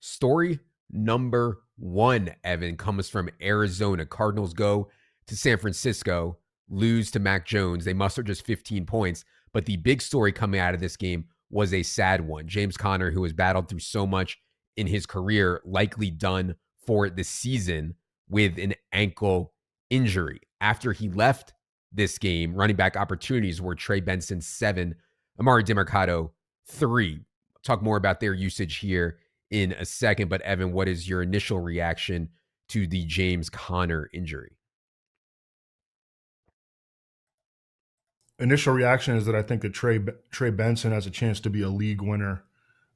Story number one, Evan, comes from Arizona. Cardinals go to San Francisco, lose to Mac Jones. They muster just 15 points. But the big story coming out of this game was a sad one. James Conner, who has battled through so much in his career, likely done for the season with an ankle injury. After he left this game, running back opportunities were Trey Benson 7, Amari DeMarcado 3. Talk more about their usage here in a second. But Evan, what is your initial reaction to the James Conner injury? Initial reaction is that I think that Trey Benson has a chance to be a league winner.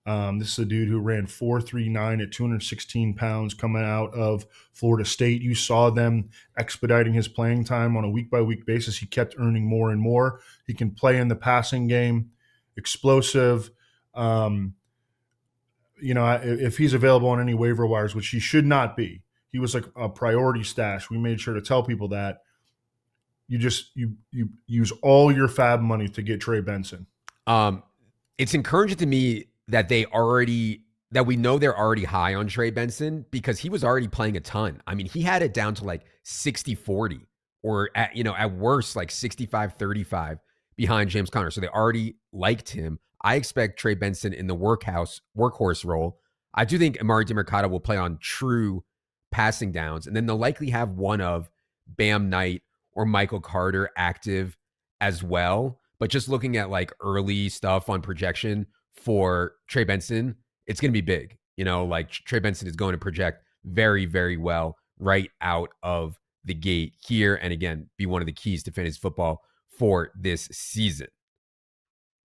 This is a dude who ran 4.39 at 216 pounds coming out of Florida State. You saw them expediting his playing time on a week-by-week basis. He kept earning more and more. He can play in the passing game, explosive. If he's available on any waiver wires, which he should not be, he was like a priority stash. We made sure to tell people that. You use all your fab money to get Trey Benson. It's encouraging to me that we know they're already high on Trey Benson because he was already playing a ton. I mean, he had it down to like 60-40 or at worst like 65-35 behind James Conner. So they already liked him. I expect Trey Benson in the workhorse role. I do think Amari DeMarcado will play on true passing downs, and then they'll likely have one of Bam Knight or Michael Carter active as well. But just looking at like early stuff on projection for Trey Benson, it's going to be big. Like Trey Benson is going to project very, very well right out of the gate here. And again, be one of the keys to fantasy football for this season.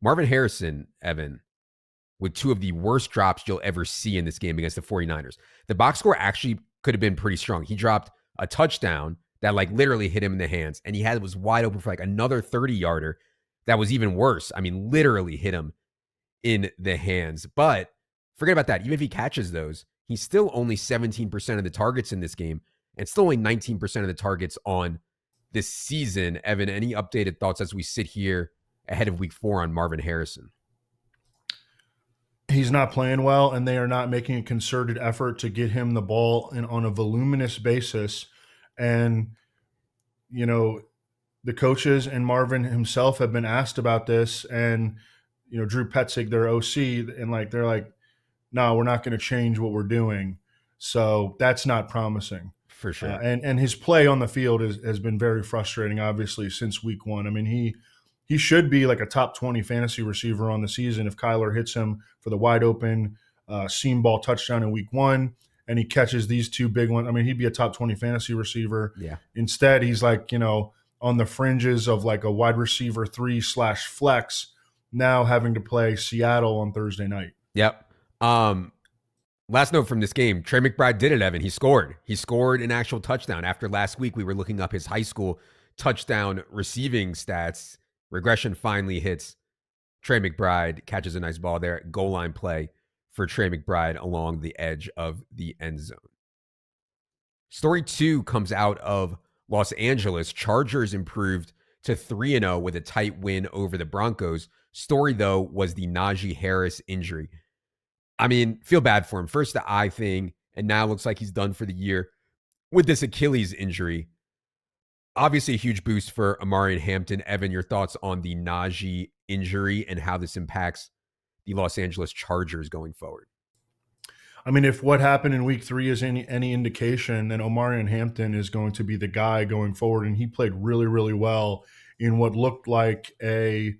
Marvin Harrison, Evan, with two of the worst drops you'll ever see in this game against the 49ers. The box score actually could have been pretty strong. He dropped a touchdown that like literally hit him in the hands, and was wide open for like another 30-yarder that was even worse. I mean, literally hit him in the hands. But forget about that. Even if he catches those, he's still only 17% of the targets in this game and still only 19% of the targets on this season. Evan, any updated thoughts as we sit here ahead of week 4 on Marvin Harrison? He's not playing well, and they are not making a concerted effort to get him the ball on a voluminous basis. And, the coaches and Marvin himself have been asked about this, and, Drew Petzig, their OC, and they're like, no, we're not going to change what we're doing. So that's not promising. For sure. And his play on the field has been very frustrating, obviously, since week 1. I mean, he should be like a top 20 fantasy receiver on the season if Kyler hits him for the wide open seam ball touchdown in week 1. And he catches these two big ones. I mean, he'd be a top 20 fantasy receiver. Yeah. Instead, he's like, on the fringes of like a wide receiver 3/flex, now having to play Seattle on Thursday night. Yep. Last note from this game, Trey McBride did it, Evan. He scored. He scored an actual touchdown. After last week, we were looking up his high school touchdown receiving stats. Regression finally hits. Trey McBride catches a nice ball there. Goal line play for Trey McBride along the edge of the end zone. Story 2 comes out of Los Angeles. Chargers improved to 3-0 with a tight win over the Broncos. Story, though, was the Najee Harris injury. I mean, feel bad for him. First the eye thing, and now looks like he's done for the year with this Achilles injury. Obviously a huge boost for Amari and Hampton. Evan, your thoughts on the Najee injury and how this impacts the Los Angeles Chargers going forward? I mean, if what happened in week 3 is any indication, then Omarion Hampton is going to be the guy going forward. And he played really, really well in what looked like a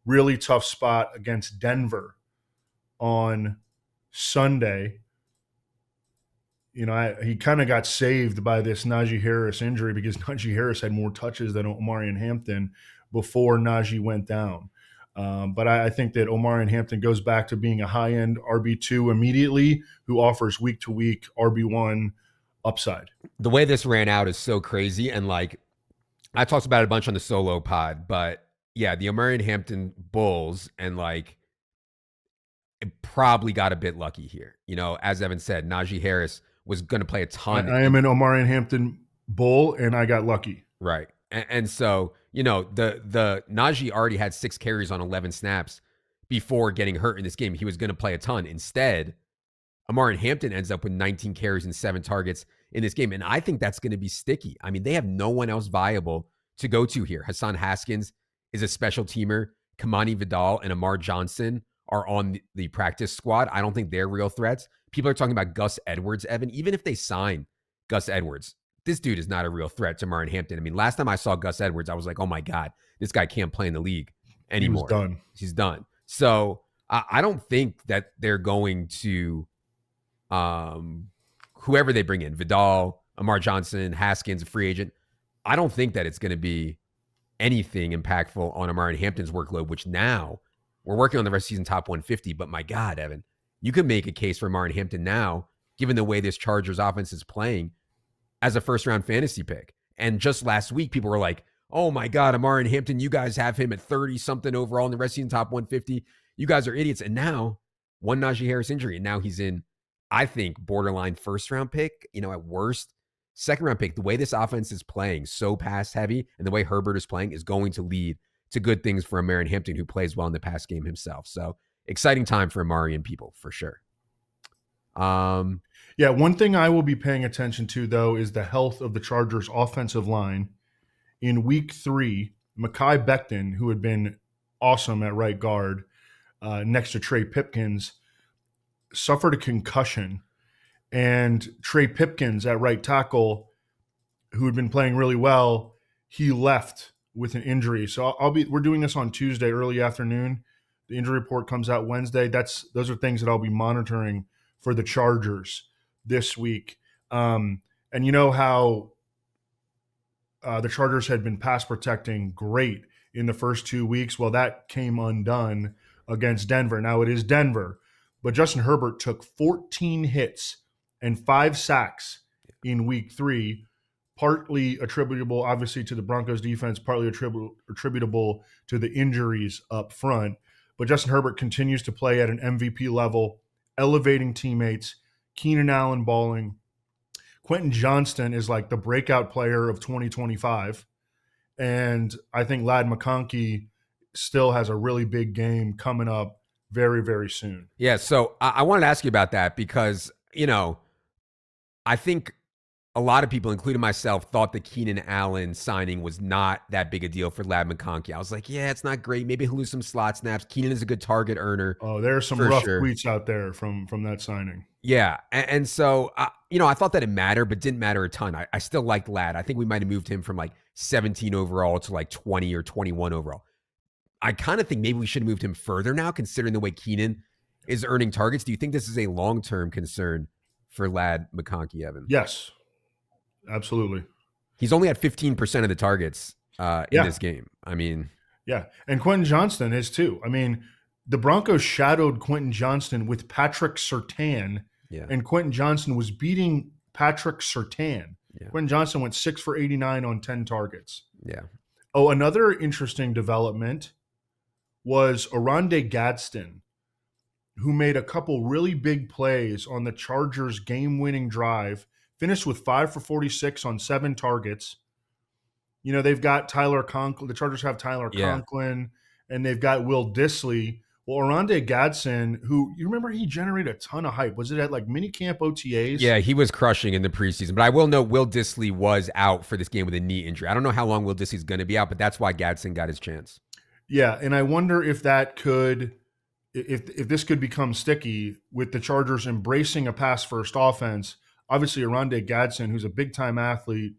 really tough spot against Denver on Sunday. He kind of got saved by this Najee Harris injury because Najee Harris had more touches than Omarion Hampton before Najee went down. But I think that Omarion Hampton goes back to being a high-end RB2 immediately who offers week-to-week RB1 upside. The way this ran out is so crazy. And I talked about it a bunch on the solo pod, but yeah, the Omarion Hampton Bulls and it probably got a bit lucky here. As Evan said, Najee Harris was going to play a ton. I am an Omarion Hampton Bull, and I got lucky. Right. And so, the Najee already had 6 carries on 11 snaps before getting hurt in this game. He was going to play a ton. Instead, Amari Hampton ends up with 19 carries and 7 targets in this game. And I think that's going to be sticky. I mean, they have no one else viable to go to here. Hassan Haskins is a special teamer. Kamani Vidal and Amar Johnson are on the practice squad. I don't think they're real threats. People are talking about Gus Edwards, Evan. Even if they sign Gus Edwards, this dude is not a real threat to Amari Hampton. I mean, last time I saw Gus Edwards, I was like, oh my God, this guy can't play in the league anymore. He was done. He's done. So I don't think that they're going to whoever they bring in, Vidal, Amar Johnson, Haskins, a free agent. I don't think that it's going to be anything impactful on Amari Hampton's workload, which now we're working on the rest of season top 150. But my God, Evan, you could make a case for Amari Hampton now, given the way this Chargers offense is playing, as a first-round fantasy pick. And just last week, people were like, oh my God, Amari Hampton, you guys have him at 30-something overall in the rest of season top 150. You guys are idiots. And now, one Najee Harris injury, and now he's in, I think, borderline first-round pick, at worst, second-round pick. The way this offense is playing, so pass-heavy, and the way Herbert is playing is going to lead to good things for Amari Hampton, who plays well in the pass game himself. So, exciting time for Amari and people, for sure. Yeah, one thing I will be paying attention to, though, is the health of the Chargers' offensive line. In week 3, Mekhi Becton, who had been awesome at right guard next to Trey Pipkins, suffered a concussion. And Trey Pipkins at right tackle, who had been playing really well, he left with an injury. So we're doing this on Tuesday, early afternoon. The injury report comes out Wednesday. Those are things that I'll be monitoring for the Chargers this week. And you know how the Chargers had been pass protecting great in the first 2 weeks. Well, that came undone against Denver. Now it is Denver, but Justin Herbert took 14 hits and 5 sacks in week 3, partly attributable, obviously, to the Broncos defense, partly attributable to the injuries up front. But Justin Herbert continues to play at an MVP level, elevating teammates. Keenan Allen balling. Quentin Johnston is like the breakout player of 2025. And I think Ladd McConkey still has a really big game coming up very, very soon. Yeah, so I wanted to ask you about that because, I think a lot of people, including myself, thought the Keenan Allen signing was not that big a deal for Ladd McConkey. I was like, yeah, it's not great. Maybe he'll lose some slot snaps. Keenan is a good target earner. Oh, there are some rough tweets out there from that signing. Yeah, and so, I thought that it mattered, but didn't matter a ton. I still liked Ladd. I think we might have moved him from like 17 overall to like 20 or 21 overall. I kind of think maybe we should have moved him further now, considering the way Keenan is earning targets. Do you think this is a long-term concern for Ladd McConkey, Evan? Yes, absolutely. He's only at 15% of the targets in this game. I mean, yeah, and Quentin Johnston is too. I mean, the Broncos shadowed Quentin Johnston with Patrick Surtain, and Quentin Johnston was beating Patrick Surtain. Yeah. Quentin Johnston went 6 for 89 on 10 targets. Yeah. Oh, another interesting development was Oronde Gadsden, who made a couple really big plays on the Chargers' game-winning drive, finished with 5 for 46 on 7 targets. They've got Tyler Conklin. The Chargers have Tyler Conklin, and they've got Will Dissly. Well, Oronde Gadsden, who, you remember, he generated a ton of hype. Was it at like minicamp OTAs? Yeah, he was crushing in the preseason. But I will note Will Dissly was out for this game with a knee injury. I don't know how long Will Dissly's going to be out, but that's why Gadsden got his chance. Yeah, and I wonder if that could, if this could become sticky with the Chargers embracing a pass-first offense. Obviously, Oronde Gadsden, who's a big-time athlete,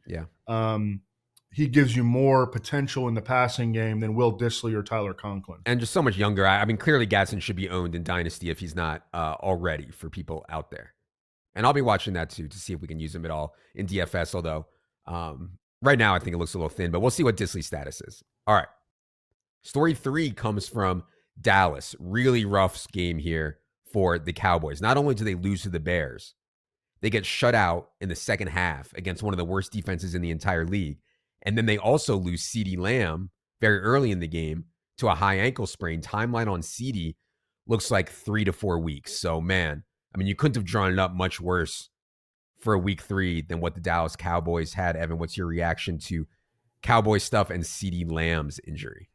he gives you more potential in the passing game than Will Dissly or Tyler Conklin. And just so much younger. I mean, clearly Gadsden should be owned in Dynasty if he's not already, for people out there. And I'll be watching that too to see if we can use him at all in DFS, although right now I think it looks a little thin, but we'll see what Dissly's status is. All right. Story 3 comes from Dallas. Really rough game here for the Cowboys. Not only do they lose to the Bears, they get shut out in the second half against one of the worst defenses in the entire league. And then they also lose CeeDee Lamb very early in the game to a high ankle sprain. Timeline on CeeDee looks like 3 to 4 weeks. So, man, I mean, you couldn't have drawn it up much worse for a week 3 than what the Dallas Cowboys had. Evan, what's your reaction to Cowboys stuff and CeeDee Lamb's injury?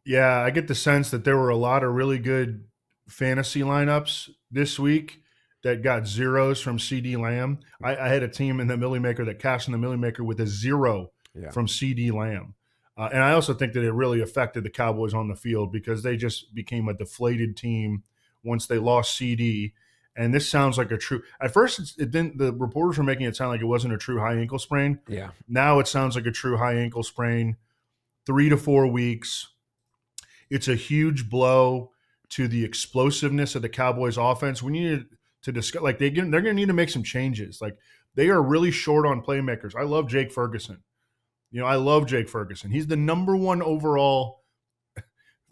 Yeah, I get the sense that there were a lot of really good fantasy lineups this week. that got zeros from CD Lamb. I had a team in the Millie Maker that cashed in the Millie Maker with a 0 from CD Lamb. And I also think that it really affected the Cowboys on the field because they just became a deflated team once they lost CD. And this sounds like a true – at first, it didn't. The reporters were making it sound like it wasn't a true high ankle sprain. Yeah. Now it sounds like a true high ankle sprain. 3 to 4 weeks. It's a huge blow to the explosiveness of the Cowboys offense. We need to discuss – like they're going to need to make some changes. Like they are really short on playmakers. I love Jake Ferguson. I love Jake Ferguson. He's the number 1 overall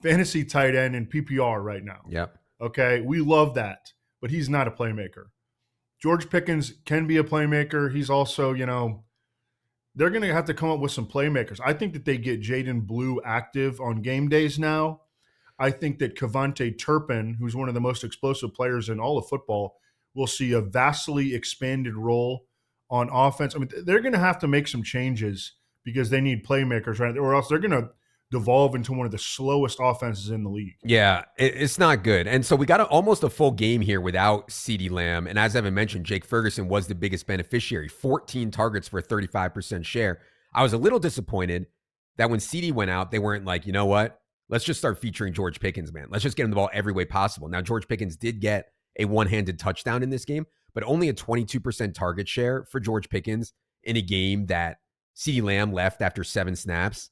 fantasy tight end in PPR right now. Yep. Okay, we love that, but he's not a playmaker. George Pickens can be a playmaker. He's also, they're going to have to come up with some playmakers. I think that they get Jaden Blue active on game days now. I think that Kevontae Turpin, who's one of the most explosive players in all of football, will see a vastly expanded role on offense. I mean, they're going to have to make some changes because they need playmakers, right? Or else they're going to devolve into one of the slowest offenses in the league. Yeah, it's not good. And so we got almost a full game here without CeeDee Lamb. And as Evan mentioned, Jake Ferguson was the biggest beneficiary, 14 targets for a 35% share. I was a little disappointed that when CeeDee went out, they weren't like, you know what? Let's just start featuring George Pickens, man. Let's just get him the ball every way possible. Now, George Pickens did get a one-handed touchdown in this game, but only a 22% target share for George Pickens in a game that CeeDee Lamb left after 7 snaps.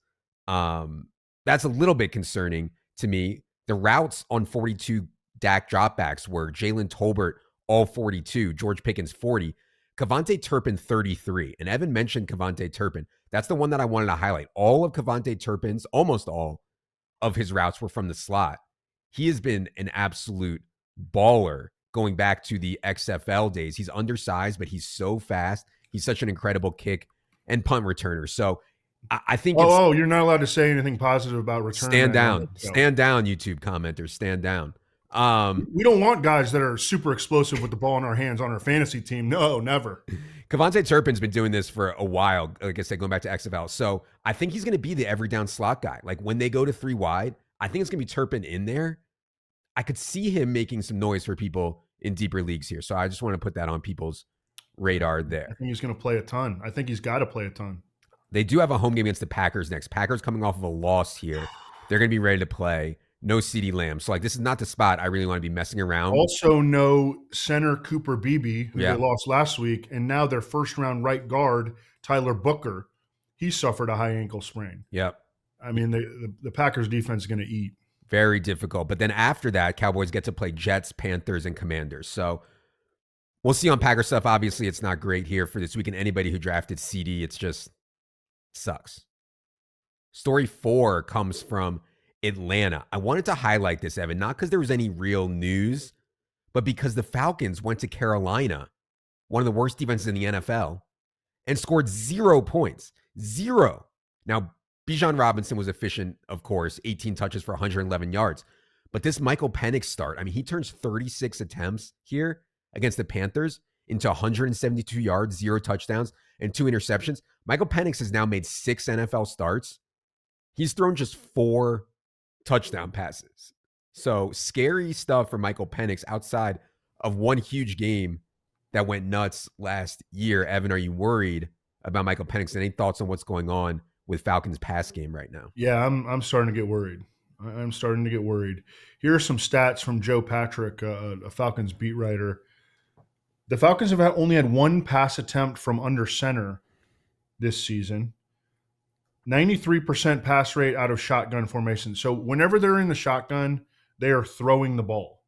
That's a little bit concerning to me. The routes on 42 Dak dropbacks were Jalen Tolbert, all 42, George Pickens, 40, Kevontae Turpin, 33. And Evan mentioned Kevontae Turpin. That's the one that I wanted to highlight. All of Kevontae Turpin's, almost all of his routes were from the slot. He has been an absolute baller going back to the XFL days. He's undersized, but he's so fast. He's such an incredible kick and punt returner. So I think you're not allowed to say anything positive about return. Stand down, YouTube commenters, stand down. We don't want guys that are super explosive with the ball in our hands on our fantasy team. No, never. Kevontae Turpin's been doing this for a while, like I said, going back to XFL. So I think he's going to be the every down slot guy. Like when they go to 3 wide, I think it's going to be Turpin in there. I could see him making some noise for people in deeper leagues here. So I just want to put that on people's radar there. I think he's going to play a ton. I think he's got to play a ton. They do have a home game against the Packers next. Packers coming off of a loss here. They're going to be ready to play. No CeeDee Lamb. So, this is not the spot I really want to be messing around. Also, no center Cooper Beebe, who they lost last week. And now their first-round right guard, Tyler Booker, he suffered a high ankle sprain. Yep. I mean, the Packers defense is going to eat. Very difficult. But then after that, Cowboys get to play Jets, Panthers, and Commanders. So, we'll see on Packer stuff. Obviously, it's not great here for this week. And anybody who drafted CD, it's just sucks. Story 4 comes from Atlanta. I wanted to highlight this, Evan, not because there was any real news, but because the Falcons went to Carolina, one of the worst defenses in the NFL, and scored 0 points. 0. Now, Bijan Robinson was efficient, of course, 18 touches for 111 yards. But this Michael Penix start, I mean, he turns 36 attempts here against the Panthers into 172 yards, 0 touchdowns, and 2 interceptions. Michael Penix has now made 6 NFL starts. He's thrown just 4 touchdown passes. So scary stuff for Michael Penix outside of one huge game that went nuts last year. Evan, are you worried about Michael Penix? Any thoughts on what's going on with Falcons pass game right now? Yeah, I'm starting to get worried. I'm starting to get worried. Here are some stats from Joe Patrick, a Falcons beat writer. The Falcons have only had 1 pass attempt from under center this season. 93% pass rate out of shotgun formation. So whenever they're in the shotgun, they are throwing the ball.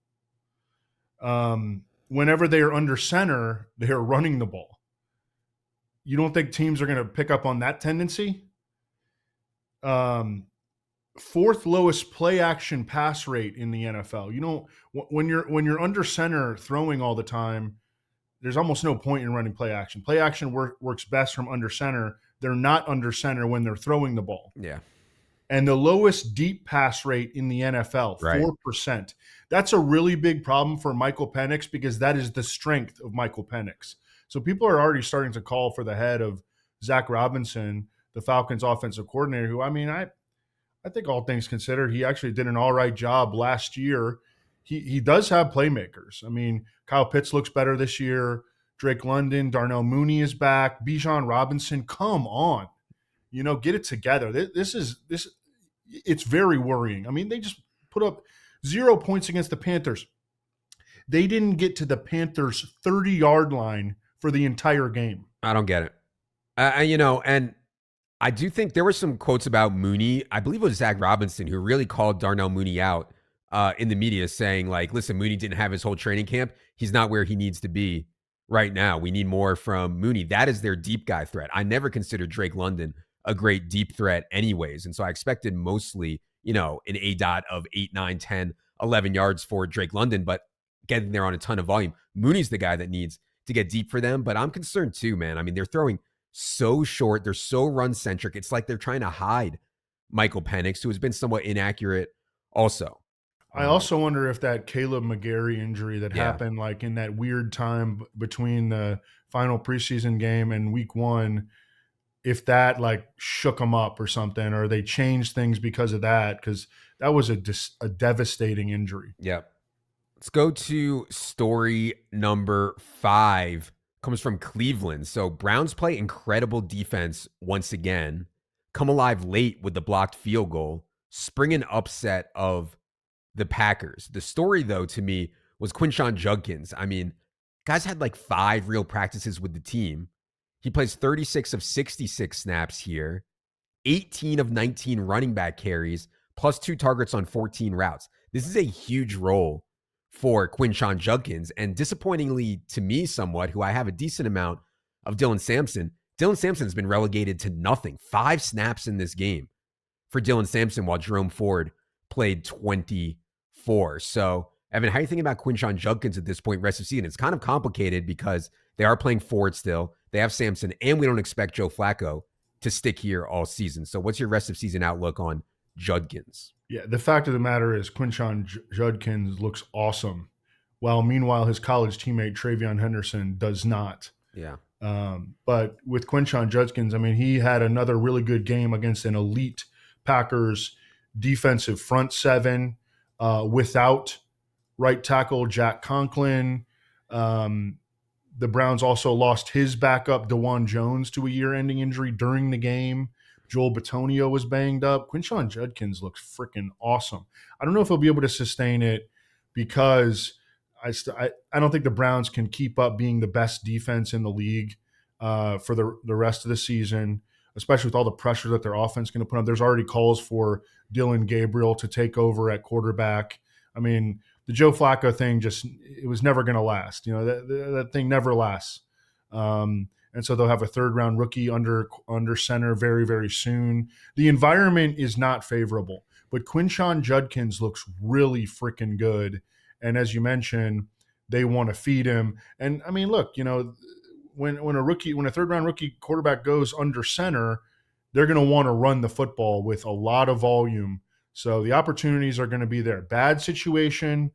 Whenever they are under center, they are running the ball. You don't think teams are going to pick up on that tendency? 4th lowest play action pass rate in the NFL. You know, when you're under center throwing all the time, there's almost no point in running play action. Play action works best from under center. They're not under center when they're throwing the ball. Yeah. And the lowest deep pass rate in the NFL, 4%. That's a really big problem for Michael Penix because that is the strength of Michael Penix. So people are already starting to call for the head of Zach Robinson, the Falcons offensive coordinator, who, I mean, I think all things considered, he actually did an all right job last year. he does have playmakers. I mean, Kyle Pitts looks better this year. Drake London, Darnell Mooney is back. Bijan Robinson, come on, get it together. This. It's very worrying. I mean, they just put up 0 points against the Panthers. They didn't get to the Panthers' 30-yard line for the entire game. I don't get it. And I do think there were some quotes about Mooney. I believe it was Zach Robinson who really called Darnell Mooney out in the media, saying, like, listen, Mooney didn't have his whole training camp. He's not where he needs to be right now. We need more from Mooney. That is their deep guy threat. I never considered Drake London a great deep threat anyways. And so I expected mostly, an ADOT of 8, 9, 10, 11 yards for Drake London, but getting there on a ton of volume. Mooney's the guy that needs to get deep for them, but I'm concerned too, man. I mean, they're throwing so short. They're so run-centric. It's like they're trying to hide Michael Penix, who has been somewhat inaccurate also. I also wonder if that Caleb McGarry injury that happened like in that weird time between the final preseason game and week 1, if that like shook them up or something, or they changed things because of that, because that was a devastating injury. Yep. Let's go to story number 5. Comes from Cleveland. So Browns play incredible defense once again, come alive late with the blocked field goal, spring an upset of the Packers. The story, though, to me was Quinshon Judkins. I mean, guys had like 5 real practices with the team. He plays 36 of 66 snaps here, 18 of 19 running back carries, plus 2 targets on 14 routes. This is a huge role for Quinshon Judkins, and disappointingly to me somewhat, who I have a decent amount of Dylan Sampson. Dylan Sampson's been relegated to nothing. 5 snaps in this game for Dylan Sampson, while Jerome Ford played 24. So, Evan, how are you thinking about Quinshon Judkins at this point rest of the season? It's kind of complicated because they are playing Ford still. They have Sampson, and we don't expect Joe Flacco to stick here all season. So what's your rest of season outlook on Judkins? Yeah, the fact of the matter is Quinshon Judkins looks awesome, while meanwhile his college teammate Travion Henderson does not. Yeah. But with Quinshon Judkins, I mean, he had another really good game against an elite Packers defensive front 7 without right tackle Jack Conklin. The Browns also lost his backup, DeJuan Jones, to a year-ending injury during the game. Joel Bitonio was banged up. Quinshon Judkins looks freaking awesome. I don't know if he'll be able to sustain it because I don't think the Browns can keep up being the best defense in the league for the rest of the season, especially with all the pressure that their offense is going to put on. There's already calls for Dylan Gabriel to take over at quarterback. I mean, the Joe Flacco thing it was never going to last. That thing never lasts. And so they'll have a 3rd-round rookie under center very, very soon. The environment is not favorable, but Quinshon Judkins looks really freaking good. And as you mentioned, they want to feed him. And I mean, look, when a 3rd-round rookie quarterback goes under center, they're going to want to run the football with a lot of volume. So the opportunities are going to be there. Bad situation,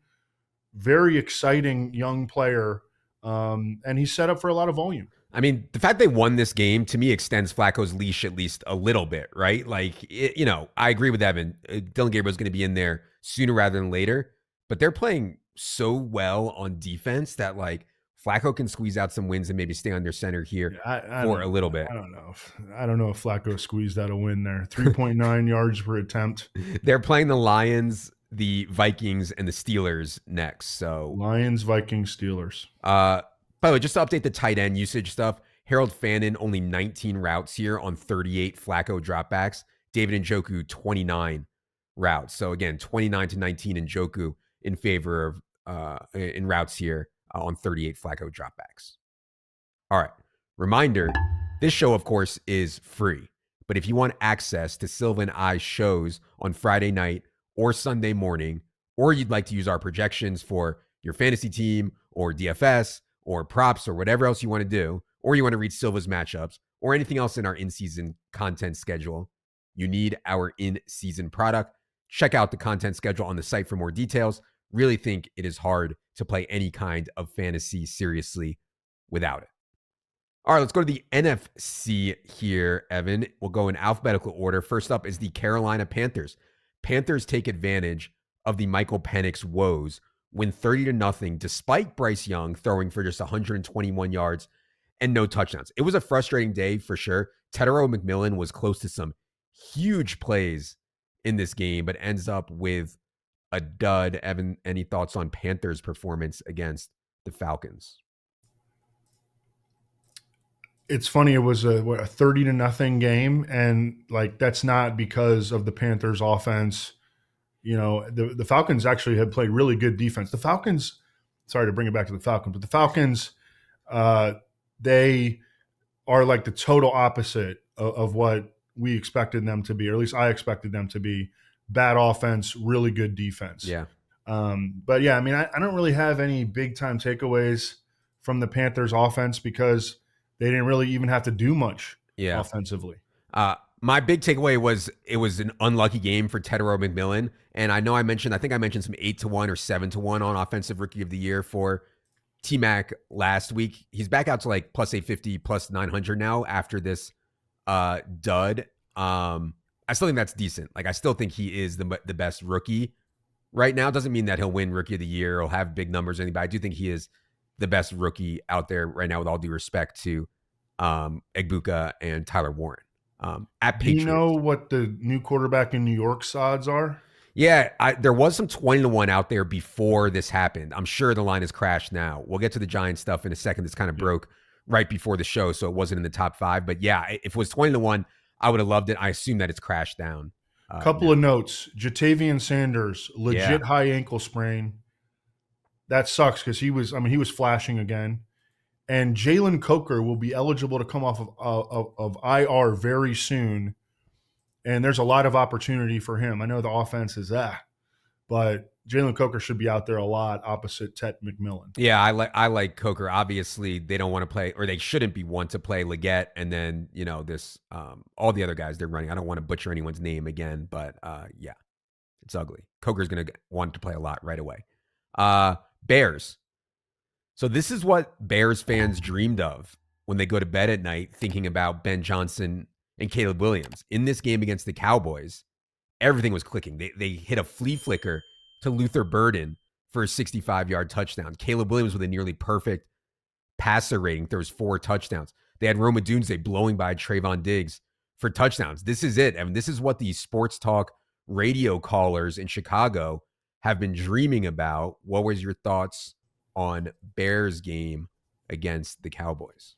very exciting young player, and he's set up for a lot of volume. I mean, the fact they won this game, to me, extends Flacco's leash at least a little bit, right? Like, I agree with Evan. Dylan Gabriel's going to be in there sooner rather than later, but they're playing so well on defense that, like, Flacco can squeeze out some wins and maybe stay under center here for a little bit. I don't know if Flacco squeezed out a win there. 3.9 yards per attempt. They're playing the Lions, the Vikings, and the Steelers next. So Lions, Vikings, Steelers. By the way, just to update the tight end usage stuff, Harold Fannin only 19 routes here on 38 Flacco dropbacks. David Njoku 29 routes. So again, 29 to 19 Njoku in favor of in routes here on 38 Flacco dropbacks. All right. Reminder, this show, of course, is free. But if you want access to Silva and I's shows on Friday night or Sunday morning, or you'd like to use our projections for your fantasy team or DFS or props or whatever else you want to do, or you want to read Silva's matchups or anything else in our in-season content schedule, you need our in-season product. Check out the content schedule on the site for more details. Really think it is hard to play any kind of fantasy seriously without it. All right, let's go to the NFC here, Evan. We'll go in alphabetical order. First up is the Carolina Panthers. Panthers take advantage of the Michael Penix woes win 30-0, despite Bryce Young throwing for just 121 yards and no touchdowns. It was a frustrating day for sure. Tedero McMillan was close to some huge plays in this game, but ends up with a dud. Evan, any thoughts on Panthers' performance against the Falcons? It's funny. It was a 30-0 game, and like that's not because of the Panthers' offense. You know, the Falcons actually had played really good defense. The Falcons, sorry to bring it back to the Falcons, but the Falcons, they are like the total opposite of what we expected them to be, or at least I expected them to be. Bad offense, really good defense. Yeah. But yeah, I mean, I don't really have any big time takeaways from the Panthers offense because they didn't really even have to do much offensively. My big takeaway was it was an unlucky game for Tedero McMillan. And I know I think I mentioned some 8-1 or 7-1 on offensive rookie of the year for T-Mac last week. He's back out to like plus 850, plus 900 now after this dud. I still think that's decent. Like, I still think he is the best rookie right now. Doesn't mean that he'll win rookie of the year or have big numbers or anything, but I do think he is the best rookie out there right now, with all due respect to Egbuka and Tyler Warren. At Patriots. Do you know what the new quarterback in New York's odds are? Yeah, there was some 20-1 out there before this happened. I'm sure the line has crashed now. We'll get to the Giants stuff in a second. This kind of broke right before the show, so it wasn't in the top 5. But yeah, if it was 20-1, I would have loved it. I assume that it's crashed down. Couple of notes. Jatavian Sanders, legit high ankle sprain. That sucks because he was flashing again. And Jalen Coker will be eligible to come off of IR very soon. And there's a lot of opportunity for him. I know the offense is but Jalen Coker should be out there a lot opposite Ted McMillan. Yeah, I like Coker. Obviously, they don't want to play, or they shouldn't be one to play Leggett, and then this all the other guys they're running. I don't want to butcher anyone's name again, but yeah, it's ugly. Coker's gonna want to play a lot right away. Bears. So this is what Bears fans dreamed of when they go to bed at night, thinking about Ben Johnson and Caleb Williams. In this game against the Cowboys, everything was clicking. They hit a flea flicker to Luther Burden for a 65-yard touchdown. Caleb Williams with a nearly perfect passer rating, throws 4 touchdowns. They had Roma Dunze blowing by Trayvon Diggs for touchdowns. This is it. I mean, this is what these sports talk radio callers in Chicago have been dreaming about. What was your thoughts on Bears game against the Cowboys?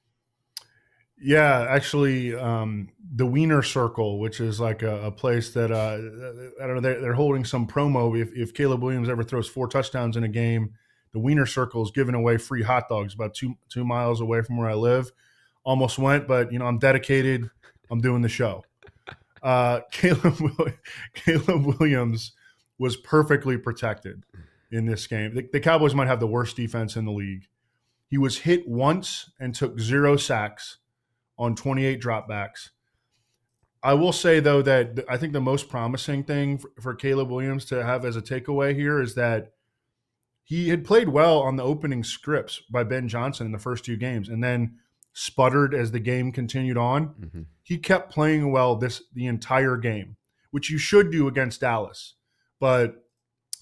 Yeah, actually, the Wiener Circle, which is like a place that I don't know, they're holding some promo. If Caleb Williams ever throws 4 touchdowns in a game, the Wiener Circle is giving away free hot dogs about 2 miles away from where I live. Almost went, but I'm dedicated. I'm doing the show. Caleb Williams was perfectly protected in this game. The Cowboys might have the worst defense in the league. He was hit once and took 0 sacks on 28 dropbacks. I will say, though, that I think the most promising thing for Caleb Williams to have as a takeaway here is that he had played well on the opening scripts by Ben Johnson in the first 2 games and then sputtered as the game continued on. Mm-hmm. He kept playing well the entire game, which you should do against Dallas. But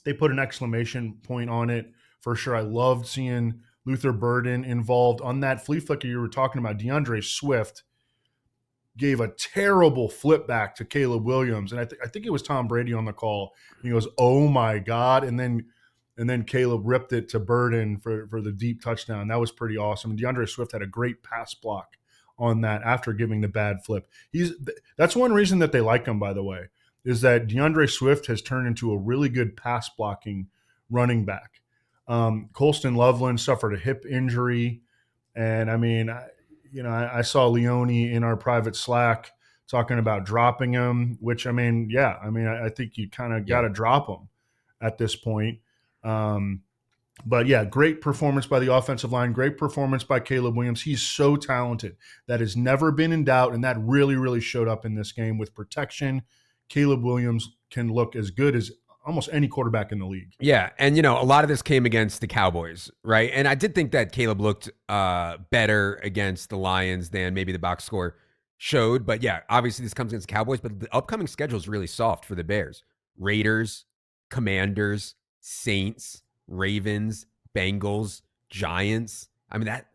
they put an exclamation point on it for sure. I loved seeing Luther Burden involved on that flea flicker you were talking about. DeAndre Swift gave a terrible flip back to Caleb Williams, and I think it was Tom Brady on the call. He goes, "Oh my God!" and then Caleb ripped it to Burden for the deep touchdown. That was pretty awesome. And DeAndre Swift had a great pass block on that after giving the bad flip. That's one reason that they like him, by the way, is that DeAndre Swift has turned into a really good pass blocking running back. Colston Loveland suffered a hip injury. And I mean, I saw Leone in our private Slack talking about dropping him, which I think you kind of got to drop him at this point. But yeah, great performance by the offensive line, great performance by Caleb Williams. He's so talented. That has never been in doubt. And that really, really showed up in this game with protection. Caleb Williams can look as good as almost any quarterback in the league. Yeah, and a lot of this came against the Cowboys, right? And I did think that Caleb looked better against the Lions than maybe the box score showed. But yeah, obviously this comes against the Cowboys, but the upcoming schedule is really soft for the Bears. Raiders, Commanders, Saints, Ravens, Bengals, Giants. I mean, that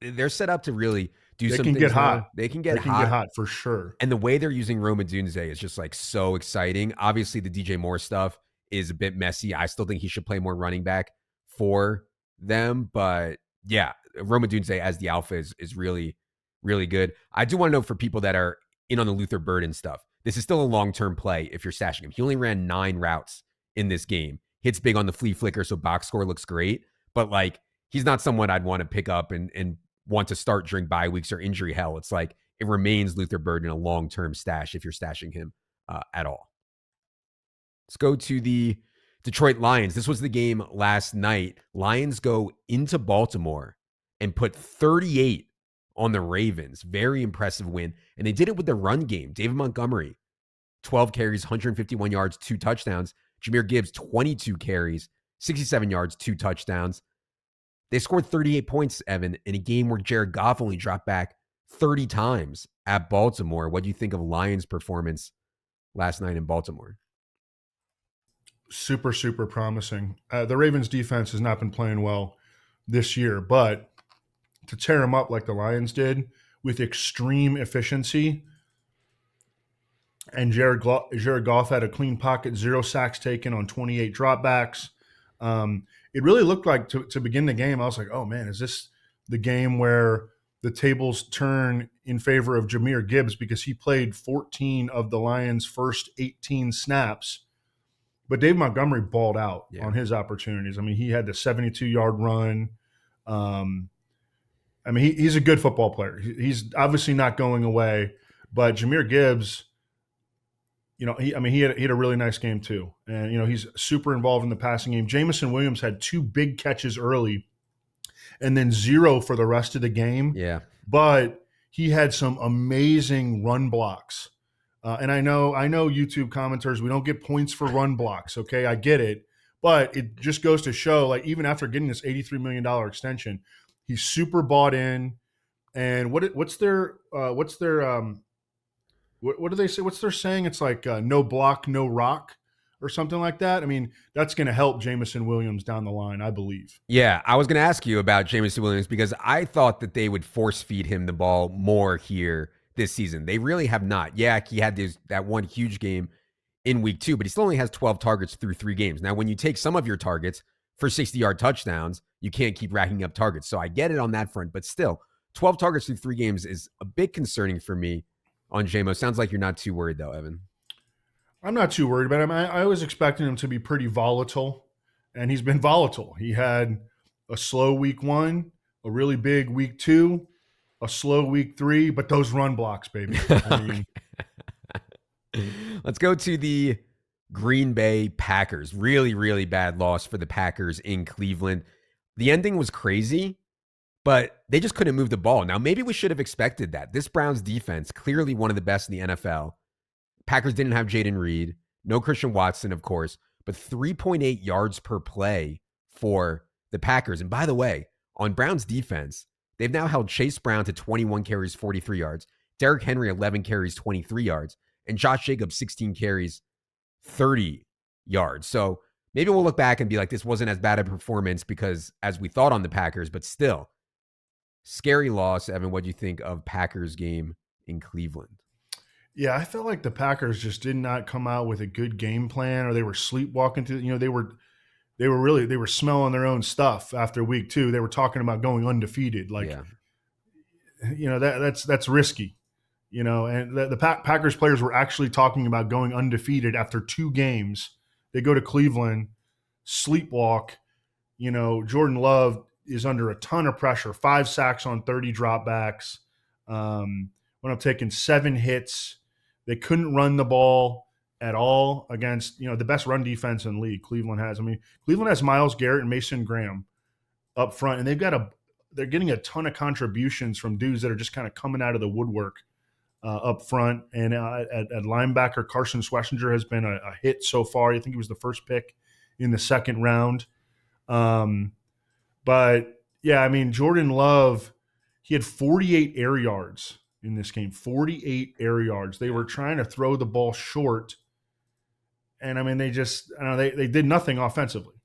they're set up to really do They some can get things hot. now. They can get They can get hot. hot for sure. And the way they're using Roma Dunze is just like so exciting. Obviously, the DJ Moore stuff is a bit messy. I still think he should play more running back for them. But yeah, Roma Dunze as the alpha is really, really good. I do want to know for people that are in on the Luther Burden stuff, this is still a long-term play if you're stashing him. He only ran 9 routes in this game. Hits big on the flea flicker, so box score looks great. But like, he's not someone I'd want to pick up and want to start during bye weeks or injury hell. It's like, it remains Luther Burden a long-term stash if you're stashing him at all. Let's go to the Detroit Lions. This was the game last night. Lions go into Baltimore and put 38 on the Ravens. Very impressive win. And they did it with the run game. David Montgomery, 12 carries, 151 yards, 2 touchdowns. Jahmyr Gibbs, 22 carries, 67 yards, 2 touchdowns. They scored 38 points, Evan, in a game where Jared Goff only dropped back 30 times at Baltimore. What do you think of Lions' performance last night in Baltimore? Super, super promising. The Ravens defense has not been playing well this year, but to tear them up like the Lions did with extreme efficiency, and Jared Goff had a clean pocket, 0 sacks taken on 28 dropbacks. It really looked like to begin the game, I was like, oh man, is this the game where the tables turn in favor of Jahmyr Gibbs, because he played 14 of the Lions' first 18 snaps. But Dave Montgomery balled out on his opportunities. I mean, he had the 72-yard run. I mean, he's a good football player. He's obviously not going away. But Jahmyr Gibbs, he had a really nice game too. And, he's super involved in the passing game. Jamison Williams had 2 big catches early and then 0 for the rest of the game. Yeah. But he had some amazing run blocks. And I know YouTube commenters, we don't get points for run blocks. Okay, I get it. But it just goes to show, like, even after getting this $83 million extension, he's super bought in. And what do they say? What's their saying? It's like no block, no rock, or something like that. I mean, that's going to help Jamison Williams down the line, I believe. Yeah, I was going to ask you about Jamison Williams because I thought that they would force feed him the ball more here this season. They really have not. Yeah, he had that one huge game in week 2, but he still only has 12 targets through 3 games. Now, when you take some of your targets for 60-yard touchdowns, you can't keep racking up targets. So I get it on that front, but still, 12 targets through 3 games is a bit concerning for me on JMO. Sounds like you're not too worried though, Evan. I'm not too worried about him. I was expecting him to be pretty volatile, and he's been volatile. He had a slow week 1, a really big week 2, a slow week 3, but those run blocks, baby. Let's go to the Green Bay Packers. Really, really bad loss for the Packers in Cleveland. The ending was crazy, but they just couldn't move the ball. Now, maybe we should have expected that. This Browns defense, clearly one of the best in the NFL. Packers didn't have Jaden Reed, no Christian Watson, of course, but 3.8 yards per play for the Packers. And by the way, on Browns defense, they've now held Chase Brown to 21 carries, 43 yards, Derrick Henry, 11 carries, 23 yards, and Josh Jacobs, 16 carries, 30 yards. So maybe we'll look back and be like, this wasn't as bad a performance because as we thought on the Packers, but still, scary loss. Evan, what do you think of Packers game in Cleveland? Yeah, I felt like the Packers just did not come out with a good game plan, or they were sleepwalking through. They were smelling their own stuff after week 2. They were talking about going undefeated. That's risky. And the Packers players were actually talking about going undefeated after 2 games. They go to Cleveland, sleepwalk. Jordan Love is under a ton of pressure, 5 sacks on 30 dropbacks. When I'm taking 7 hits, they couldn't run the ball at all against, the best run defense in the league Cleveland has. I mean, Cleveland has Myles Garrett and Mason Graham up front, and they're getting a ton of contributions from dudes that are just kind of coming out of the woodwork up front. And at linebacker, Carson Schlesinger has been a hit so far. I think he was the first pick in the 2nd round. But yeah, I mean, Jordan Love, he had 48 air yards in this game, 48 air yards. They were trying to throw the ball short. And I mean, they did nothing offensively.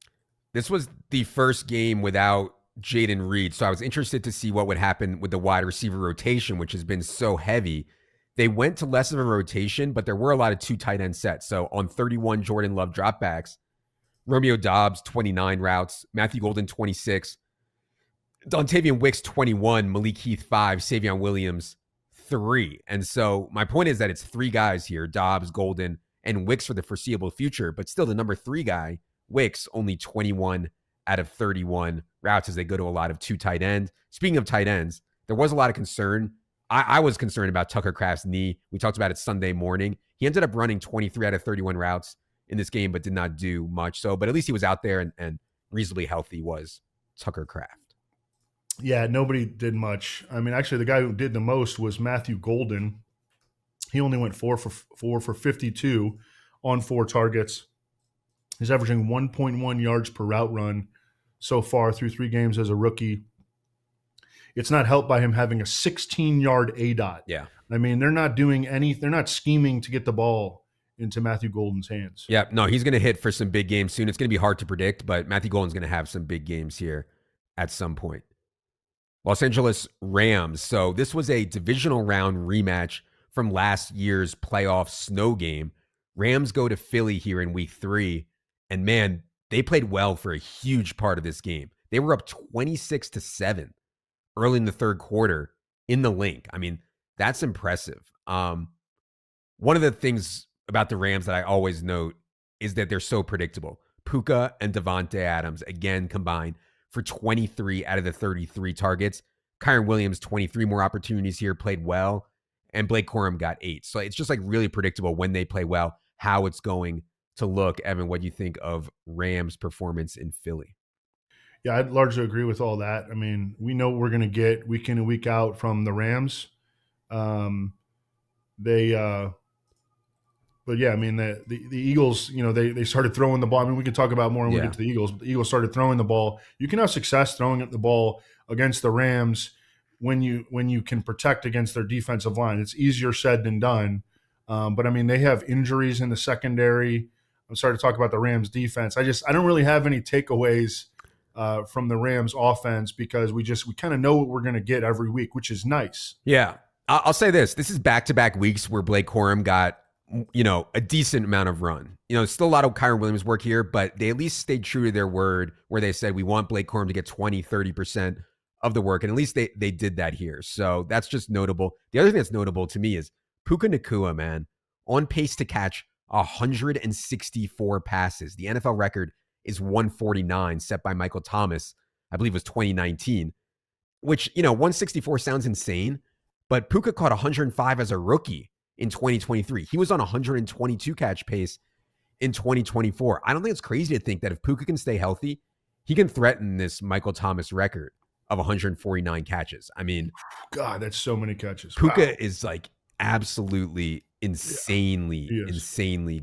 This was the first game without Jaden Reed. So I was interested to see what would happen with the wide receiver rotation, which has been so heavy. They went to less of a rotation, but there were a lot of two tight end sets. So on 31 Jordan Love dropbacks, Romeo Dobbs, 29 routes, Matthew Golden, 26, Dontavian Wicks, 21, Malik Heath, 5, Savion Williams, 3. And so my point is that it's 3 guys here, Dobbs, Golden, and Wicks for the foreseeable future. But still, the number 3 guy, Wicks, only 21 out of 31 routes as they go to a lot of two tight ends. Speaking of tight ends, there was a lot of concern. I was concerned about Tucker Kraft's knee. We talked about it Sunday morning. He ended up running 23 out of 31 routes in this game, but did not do much. So, but at least he was out there and reasonably healthy was Tucker Kraft. Yeah, nobody did much. I mean, actually, the guy who did the most was Matthew Golden. He only went 4 for 52 on 4 targets. He's averaging 1.1 yards per route run so far through 3 games as a rookie. It's not helped by him having a 16-yard ADOT. Yeah. I mean, they're not doing they're not scheming to get the ball into Matthew Golden's hands. Yeah, no, he's going to hit for some big games soon. It's going to be hard to predict, but Matthew Golden's going to have some big games here at some point. Los Angeles Rams. So this was a divisional round rematch from last year's playoff snow game. Rams go to Philly here in week 3. And man, they played well for a huge part of this game. They were up 26-7 early in the third quarter in the link. I mean, that's impressive. One of the things about the Rams that I always note is that they're so predictable. Puka and Devontae Adams, again, combined for 23 out of the 33 targets. Kyren Williams, 23 more opportunities here, played well. And Blake Corum got 8. So it's just like really predictable when they play well, how it's going to look. Evan, what do you think of Rams' performance in Philly? Yeah, I'd largely agree with all that. I mean, we know what we're going to get week in and week out from the Rams. But yeah, I mean, the Eagles, you know, they started throwing the ball. I mean, we can talk about more when we get to the Eagles, but the Eagles started throwing the ball. You can have success throwing at the ball against the Rams when you can protect against their defensive line. It's easier said than done. But I mean, they have injuries in the secondary. I'm sorry to talk about the Rams defense. I don't really have any takeaways from the Rams offense because we kind of know what we're going to get every week, which is nice. Yeah. I'll say this. This is back-to-back weeks where Blake Corum got, you know, a decent amount of run. You know, still a lot of Kyren Williams work here, but they at least stayed true to their word where they said we want Blake Corum to get 20, 30% of the work. And at least they did that here. So that's just notable. The other thing that's notable to me is Puka Nacua, man, on pace to catch 164 passes. The NFL record is 149, set by Michael Thomas. I believe it was 2019, which, you know, 164 sounds insane, but Puka caught 105 as a rookie in 2023. He was on 122 catch pace in 2024. I don't think it's crazy to think that if Puka can stay healthy, he can threaten this Michael Thomas record of 149 catches. I mean, God, that's so many catches. Puka is like absolutely insanely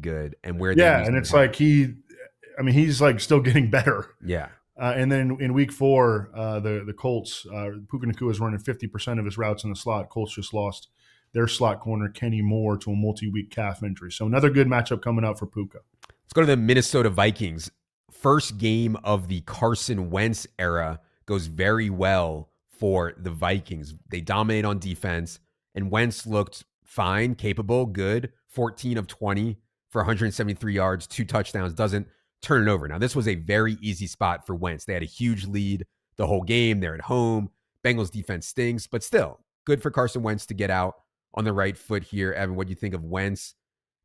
good. And where and it's like he's like still getting better. Yeah. And then in week 4, the Colts, Puka Nacua is running 50% of his routes in the slot. Colts just lost their slot corner, Kenny Moore, to a multi-week calf injury. So another good matchup coming up for Puka. Let's go to the Minnesota Vikings. First game of the Carson Wentz era goes very well for the Vikings. They dominate on defense, and Wentz looked fine, capable, good. 14 of 20 for 173 yards, 2 touchdowns, doesn't turn it over. Now, this was a very easy spot for Wentz. They had a huge lead the whole game. They're at home. Bengals defense stinks, but still good for Carson Wentz to get out on the right foot here. Evan, what do you think of Wentz,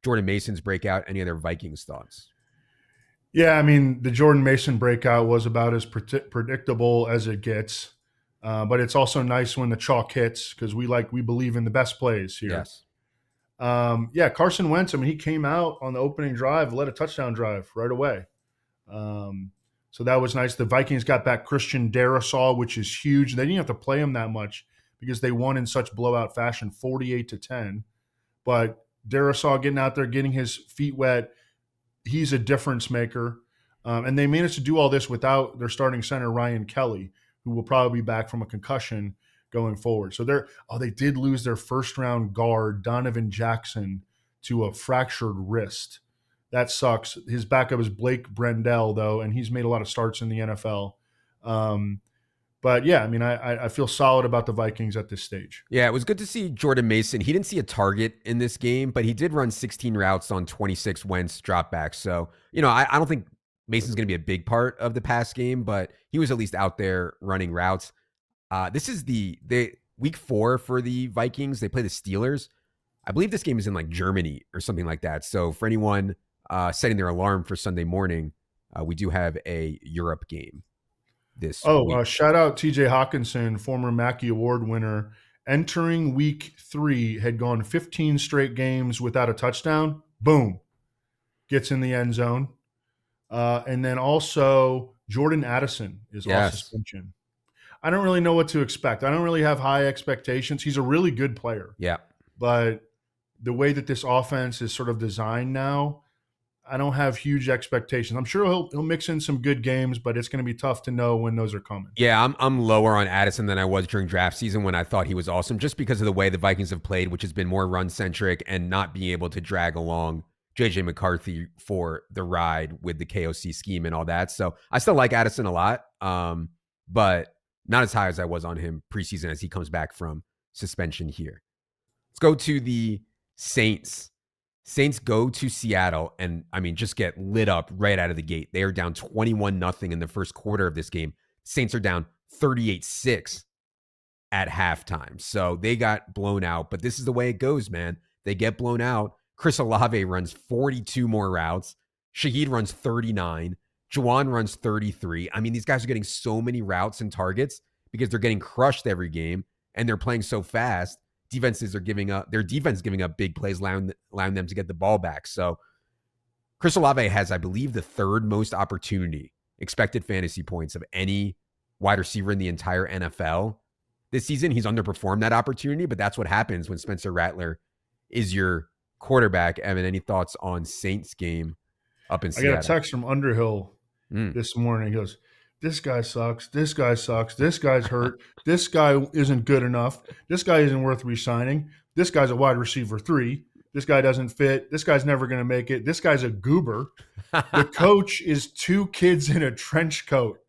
Jordan Mason's breakout? Any other Vikings thoughts? Yeah, I mean, the Jordan Mason breakout was about as predictable as it gets. But it's also nice when the chalk hits because we believe in the best plays here. Yes. Carson Wentz, I mean, he came out on the opening drive, led a touchdown drive right away. So that was nice. The Vikings got back Christian Darrisaw, which is huge. They didn't have to play him that much because they won in such blowout fashion, 48-10. But Darrisaw getting out there, getting his feet wet, he's a difference maker. And they managed to do all this without their starting center, Ryan Kelly, who will probably be back from a concussion going forward. So they did lose their first-round guard, Donovan Jackson, to a fractured wrist. That sucks. His backup is Blake Brendel, though, and he's made a lot of starts in the NFL. But yeah, I mean, I feel solid about the Vikings at this stage. Yeah, it was good to see Jordan Mason. He didn't see a target in this game, but he did run 16 routes on 26 Wentz dropbacks. So, I don't think Mason's going to be a big part of the pass game, but he was at least out there running routes. This is the week 4 for the Vikings. They play the Steelers. I believe this game is in like Germany or something like that. So for anyone setting their alarm for Sunday morning, we do have a Europe game this week. Shout out TJ Hawkinson, former Mackey Award winner. Entering week 3, had gone 15 straight games without a touchdown. Boom. Gets in the end zone. And then also Jordan Addison is off suspension. I don't really know what to expect. I don't really have high expectations. He's a really good player. Yeah. But the way that this offense is sort of designed now, I don't have huge expectations. I'm sure he'll mix in some good games, but it's going to be tough to know when those are coming. Yeah, I'm lower on Addison than I was during draft season when I thought he was awesome, just because of the way the Vikings have played, which has been more run-centric and not being able to drag along J.J. McCarthy for the ride with the KOC scheme and all that. So I still like Addison a lot, but not as high as I was on him preseason as he comes back from suspension here. Let's go to the Saints. Saints go to Seattle and, just get lit up right out of the gate. They are down 21-0 in the first quarter of this game. Saints are down 38-6 at halftime. So they got blown out, but this is the way it goes, man. They get blown out. Chris Olave runs 42 more routes. Shaheed runs 39. Juwan runs 33. These guys are getting so many routes and targets because they're getting crushed every game and they're playing so fast. Their defense giving up big plays, allowing them to get the ball back. So Chris Olave has, I believe, the 3rd most expected fantasy points of any wide receiver in the entire NFL this season. He's underperformed that opportunity, but that's what happens when Spencer Rattler is your quarterback. Evan, any thoughts on Saints game up in Seattle? I got a text from Underhill this morning. He goes, "This guy sucks. This guy sucks. This guy's hurt. This guy isn't good enough. This guy isn't worth re-signing. This guy's a wide receiver 3. This guy doesn't fit. This guy's never going to make it. This guy's a goober. The coach is 2 kids in a trench coat.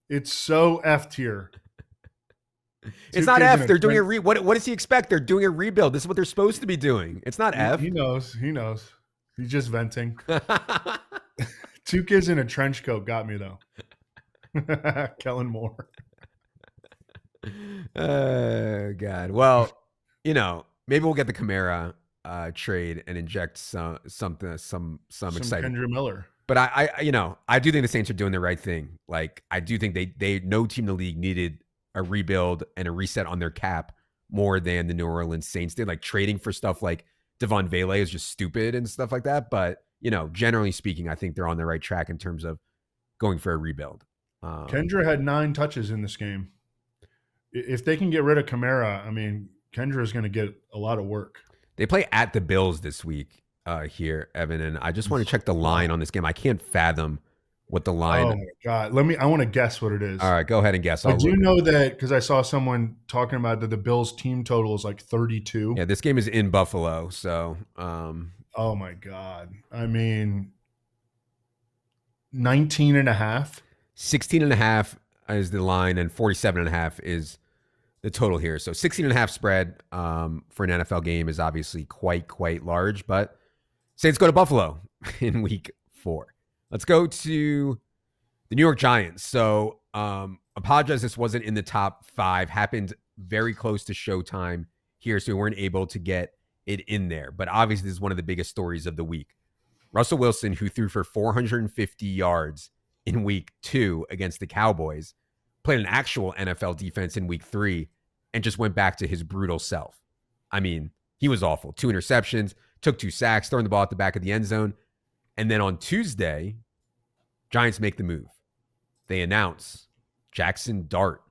It's so F tier." It's not F. They're doing what does he expect? They're doing a rebuild. This is what they're supposed to be doing. It's not F. He knows. He's just venting. 2 kids in a trench coat got me, though. Kellen Moore. Oh, God. Well, maybe we'll get the Kamara trade and inject some excitement. Kendra Miller. But I do think the Saints are doing the right thing. Like, I do think they no team in the league needed a rebuild and a reset on their cap more than the New Orleans Saints did. Like, trading for stuff like Devon Vele is just stupid and stuff like that. But, generally speaking, I think they're on the right track in terms of going for a rebuild. Kendra had 9 touches in this game. If they can get rid of Kamara, Kendra is going to get a lot of work. They play at the Bills this week here, Evan, and I just want to check the line on this game. I can't fathom what the line. Oh my God! I want to guess what it is. All right, go ahead and guess. I do know that because I saw someone talking about that the Bills team total is like 32. Yeah, this game is in Buffalo, so. Oh my God! 19.5. 16.5 is the line, and 47.5 is the total here. So 16.5 spread for an NFL game is obviously quite large, but Saints go to Buffalo in week 4. Let's go to the New York Giants. So apologize, this wasn't in the top 5. Happened very close to showtime here, so we weren't able to get it in there. But obviously, this is one of the biggest stories of the week. Russell Wilson, who threw for 450 yards in week 2 against the Cowboys, played an actual NFL defense in week 3 and just went back to his brutal self. He was awful. 2 interceptions, took 2 sacks, throwing the ball at the back of the end zone. And then on Tuesday, Giants make the move. They announce Jackson Dart,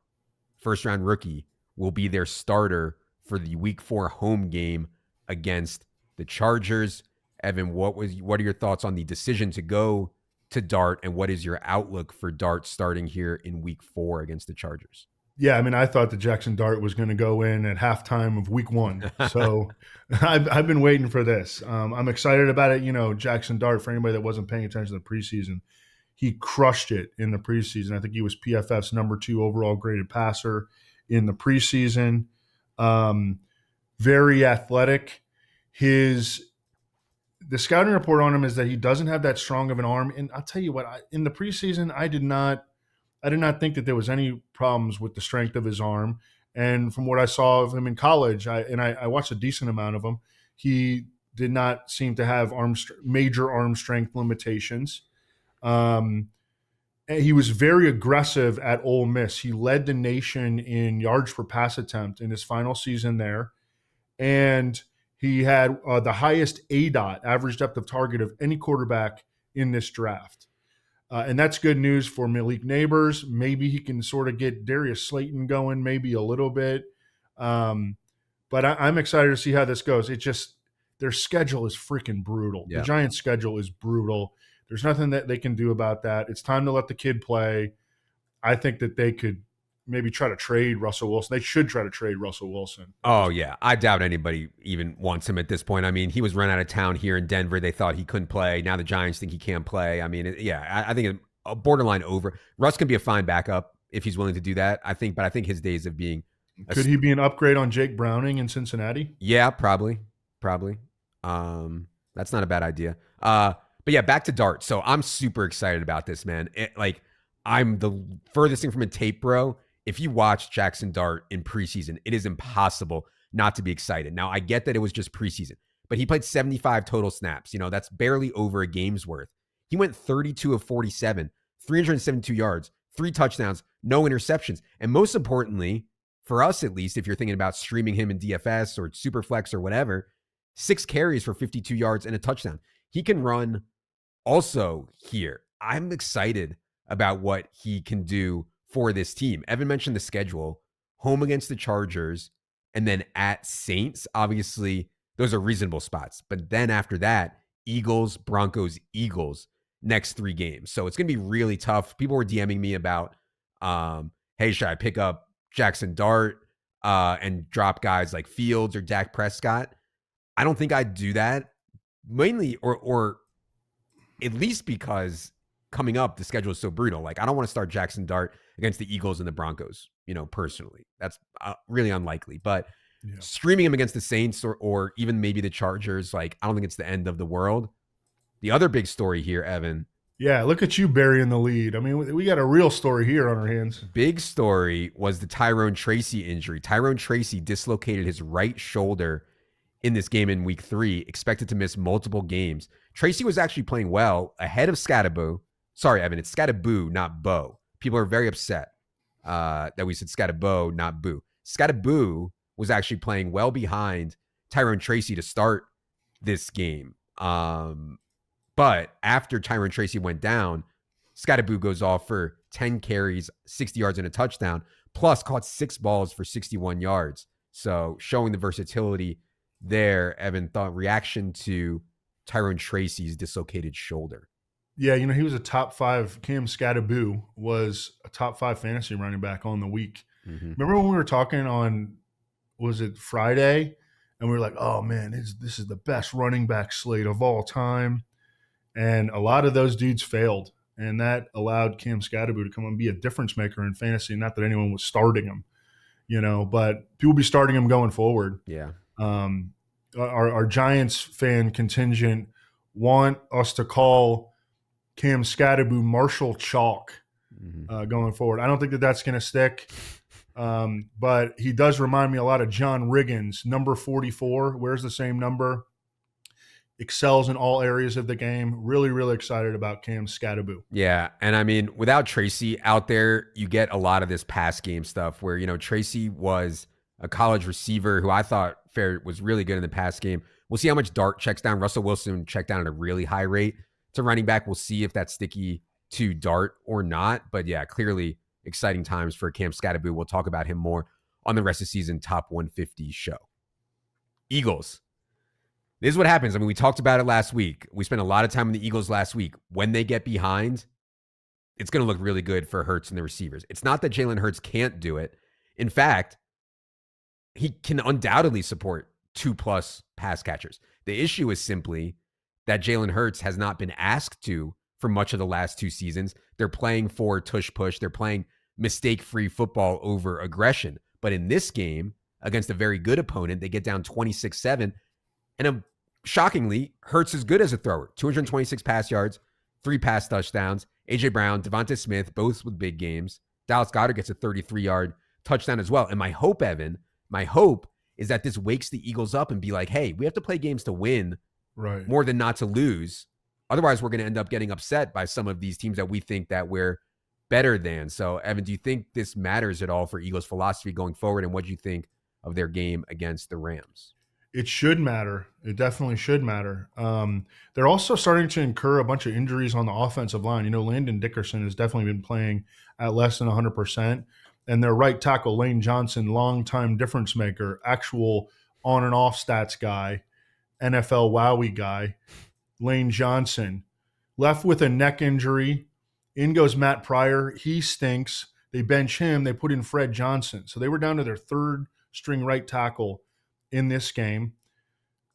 first-round rookie, will be their starter for the week 4 home game against the Chargers. Evan, what are your thoughts on the decision to go to Dart, and what is your outlook for Dart starting here in week 4 against the Chargers? Yeah, I mean, I thought that Jackson Dart was going to go in at halftime of week 1. So I've been waiting for this. I'm excited about it. You know, Jackson Dart, for anybody that wasn't paying attention to the preseason, he crushed it in the preseason. I think he was PFF's number 2 overall graded passer in the preseason. Very athletic. The scouting report on him is that he doesn't have that strong of an arm. And I'll tell you what, in the preseason, I did not think that there was any problems with the strength of his arm. And from what I saw of him in college, I watched a decent amount of him, he did not seem to have major arm strength limitations. And he was very aggressive at Ole Miss. He led the nation in yards per pass attempt in his final season there. And he had the highest ADOT, average depth of target, of any quarterback in this draft. And that's good news for Malik Neighbors. Maybe he can sort of get Darius Slayton going, maybe a little bit. But I'm excited to see how this goes. Their schedule is freaking brutal. Yeah. The Giants' schedule is brutal. There's nothing that they can do about that. It's time to let the kid play. I think that they could maybe try to trade Russell Wilson. They should try to trade Russell Wilson. Oh, yeah. I doubt anybody even wants him at this point. I mean, he was run out of town here in Denver. They thought he couldn't play. Now the Giants think he can't play. I mean, I think a borderline over. Russ can be a fine backup if he's willing to do that, I think. But I think his days of being Could he be an upgrade on Jake Browning in Cincinnati? Yeah, probably. That's not a bad idea. But yeah, back to Dart. So I'm super excited about this, man. I'm the furthest thing from a tape bro. If you watch Jackson Dart in preseason, it is impossible not to be excited. Now, I get that it was just preseason, but he played 75 total snaps. You know, that's barely over a game's worth. He went 32 of 47, 372 yards, 3 touchdowns, no interceptions. And most importantly, for us at least, if you're thinking about streaming him in DFS or Superflex or whatever, 6 carries for 52 yards and a touchdown. He can run also here. I'm excited about what he can do for this team. Evan mentioned the schedule, home against the Chargers, and then at Saints. Obviously, those are reasonable spots. But then after that, Eagles, Broncos, Eagles, next 3 games. So it's going to be really tough. People were DMing me about, hey, should I pick up Jackson Dart and drop guys like Fields or Dak Prescott? I don't think I'd do that. Mainly, or at least because coming up, the schedule is so brutal. Like, I don't want to start Jackson Dart against the Eagles and the Broncos, personally. That's really unlikely. But streaming him against the Saints or even maybe the Chargers, like, I don't think it's the end of the world. The other big story here, Evan. Yeah, look at you burying the lead. I mean, we got a real story here on our hands. Big story was the Tyrone Tracy injury. Tyrone Tracy dislocated his right shoulder in this game in week 3, expected to miss multiple games. Tracy was actually playing well ahead of Scattaboo. Sorry, Evan, it's Scattaboo, not Bo. People are very upset that we said Scattaboo, not Boo. Scattaboo was actually playing well behind Tyrone Tracy to start this game. But after Tyrone Tracy went down, Scattaboo goes off for 10 carries, 60 yards, and a touchdown, plus caught 6 balls for 61 yards. So showing the versatility there. Evan, thought reaction to Tyrone Tracy's dislocated shoulder. Yeah, he was a top 5. Cam Scattaboo was a top 5 fantasy running back on the week. Mm-hmm. Remember when we were talking on, was it Friday? And we were like, oh, man, this is the best running back slate of all time. And a lot of those dudes failed. And that allowed Cam Scattaboo to come and be a difference maker in fantasy. Not that anyone was starting him, but people will be starting him going forward. Yeah. Our Giants fan contingent want us to call Cam Scattaboo Marshall Chalk going forward. I don't think that that's going to stick, but he does remind me a lot of John Riggins, number 44, wears the same number, excels in all areas of the game. Really, really excited about Cam Scattaboo. Yeah, and I mean, without Tracy out there, you get a lot of this pass game stuff where, Tracy was a college receiver who I thought was really good in the pass game. We'll see how much Dart checks down. Russell Wilson checked down at a really high rate to running back. We'll see if that's sticky to Dart or not. But yeah, clearly exciting times for Cam Scattaboo. We'll talk about him more on the rest of the season Top 150 show. Eagles. This is what happens. I mean, we talked about it last week. We spent a lot of time on the Eagles last week. When they get behind, it's going to look really good for Hurts and the receivers. It's not that Jalen Hurts can't do it. In fact, he can undoubtedly support 2+ pass catchers. The issue is simply that Jalen Hurts has not been asked to for much of the last 2 seasons. They're playing for tush push. They're playing mistake-free football over aggression. But in this game, against a very good opponent, they get down 26-7. And shockingly, Hurts is good as a thrower. 226 pass yards, 3 pass touchdowns. A.J. Brown, Devonta Smith, both with big games. Dallas Goedert gets a 33-yard touchdown as well. And my hope, Evan, is that this wakes the Eagles up and be like, hey, we have to play games to win more than not to lose. Otherwise, we're going to end up getting upset by some of these teams that we think that we're better than. So, Evan, do you think this matters at all for Eagles' philosophy going forward? And what do you think of their game against the Rams? It should matter. It definitely should matter. They're also starting to incur a bunch of injuries on the offensive line. You know, Landon Dickerson has definitely been playing at less than 100%. And their right tackle, Lane Johnson, longtime difference maker, actual on and off stats guy, NFL wowie guy, Lane Johnson, left with a neck injury. In goes Matt Pryor. He stinks. They bench him. They put in Fred Johnson. So they were down to their third string right tackle in this game.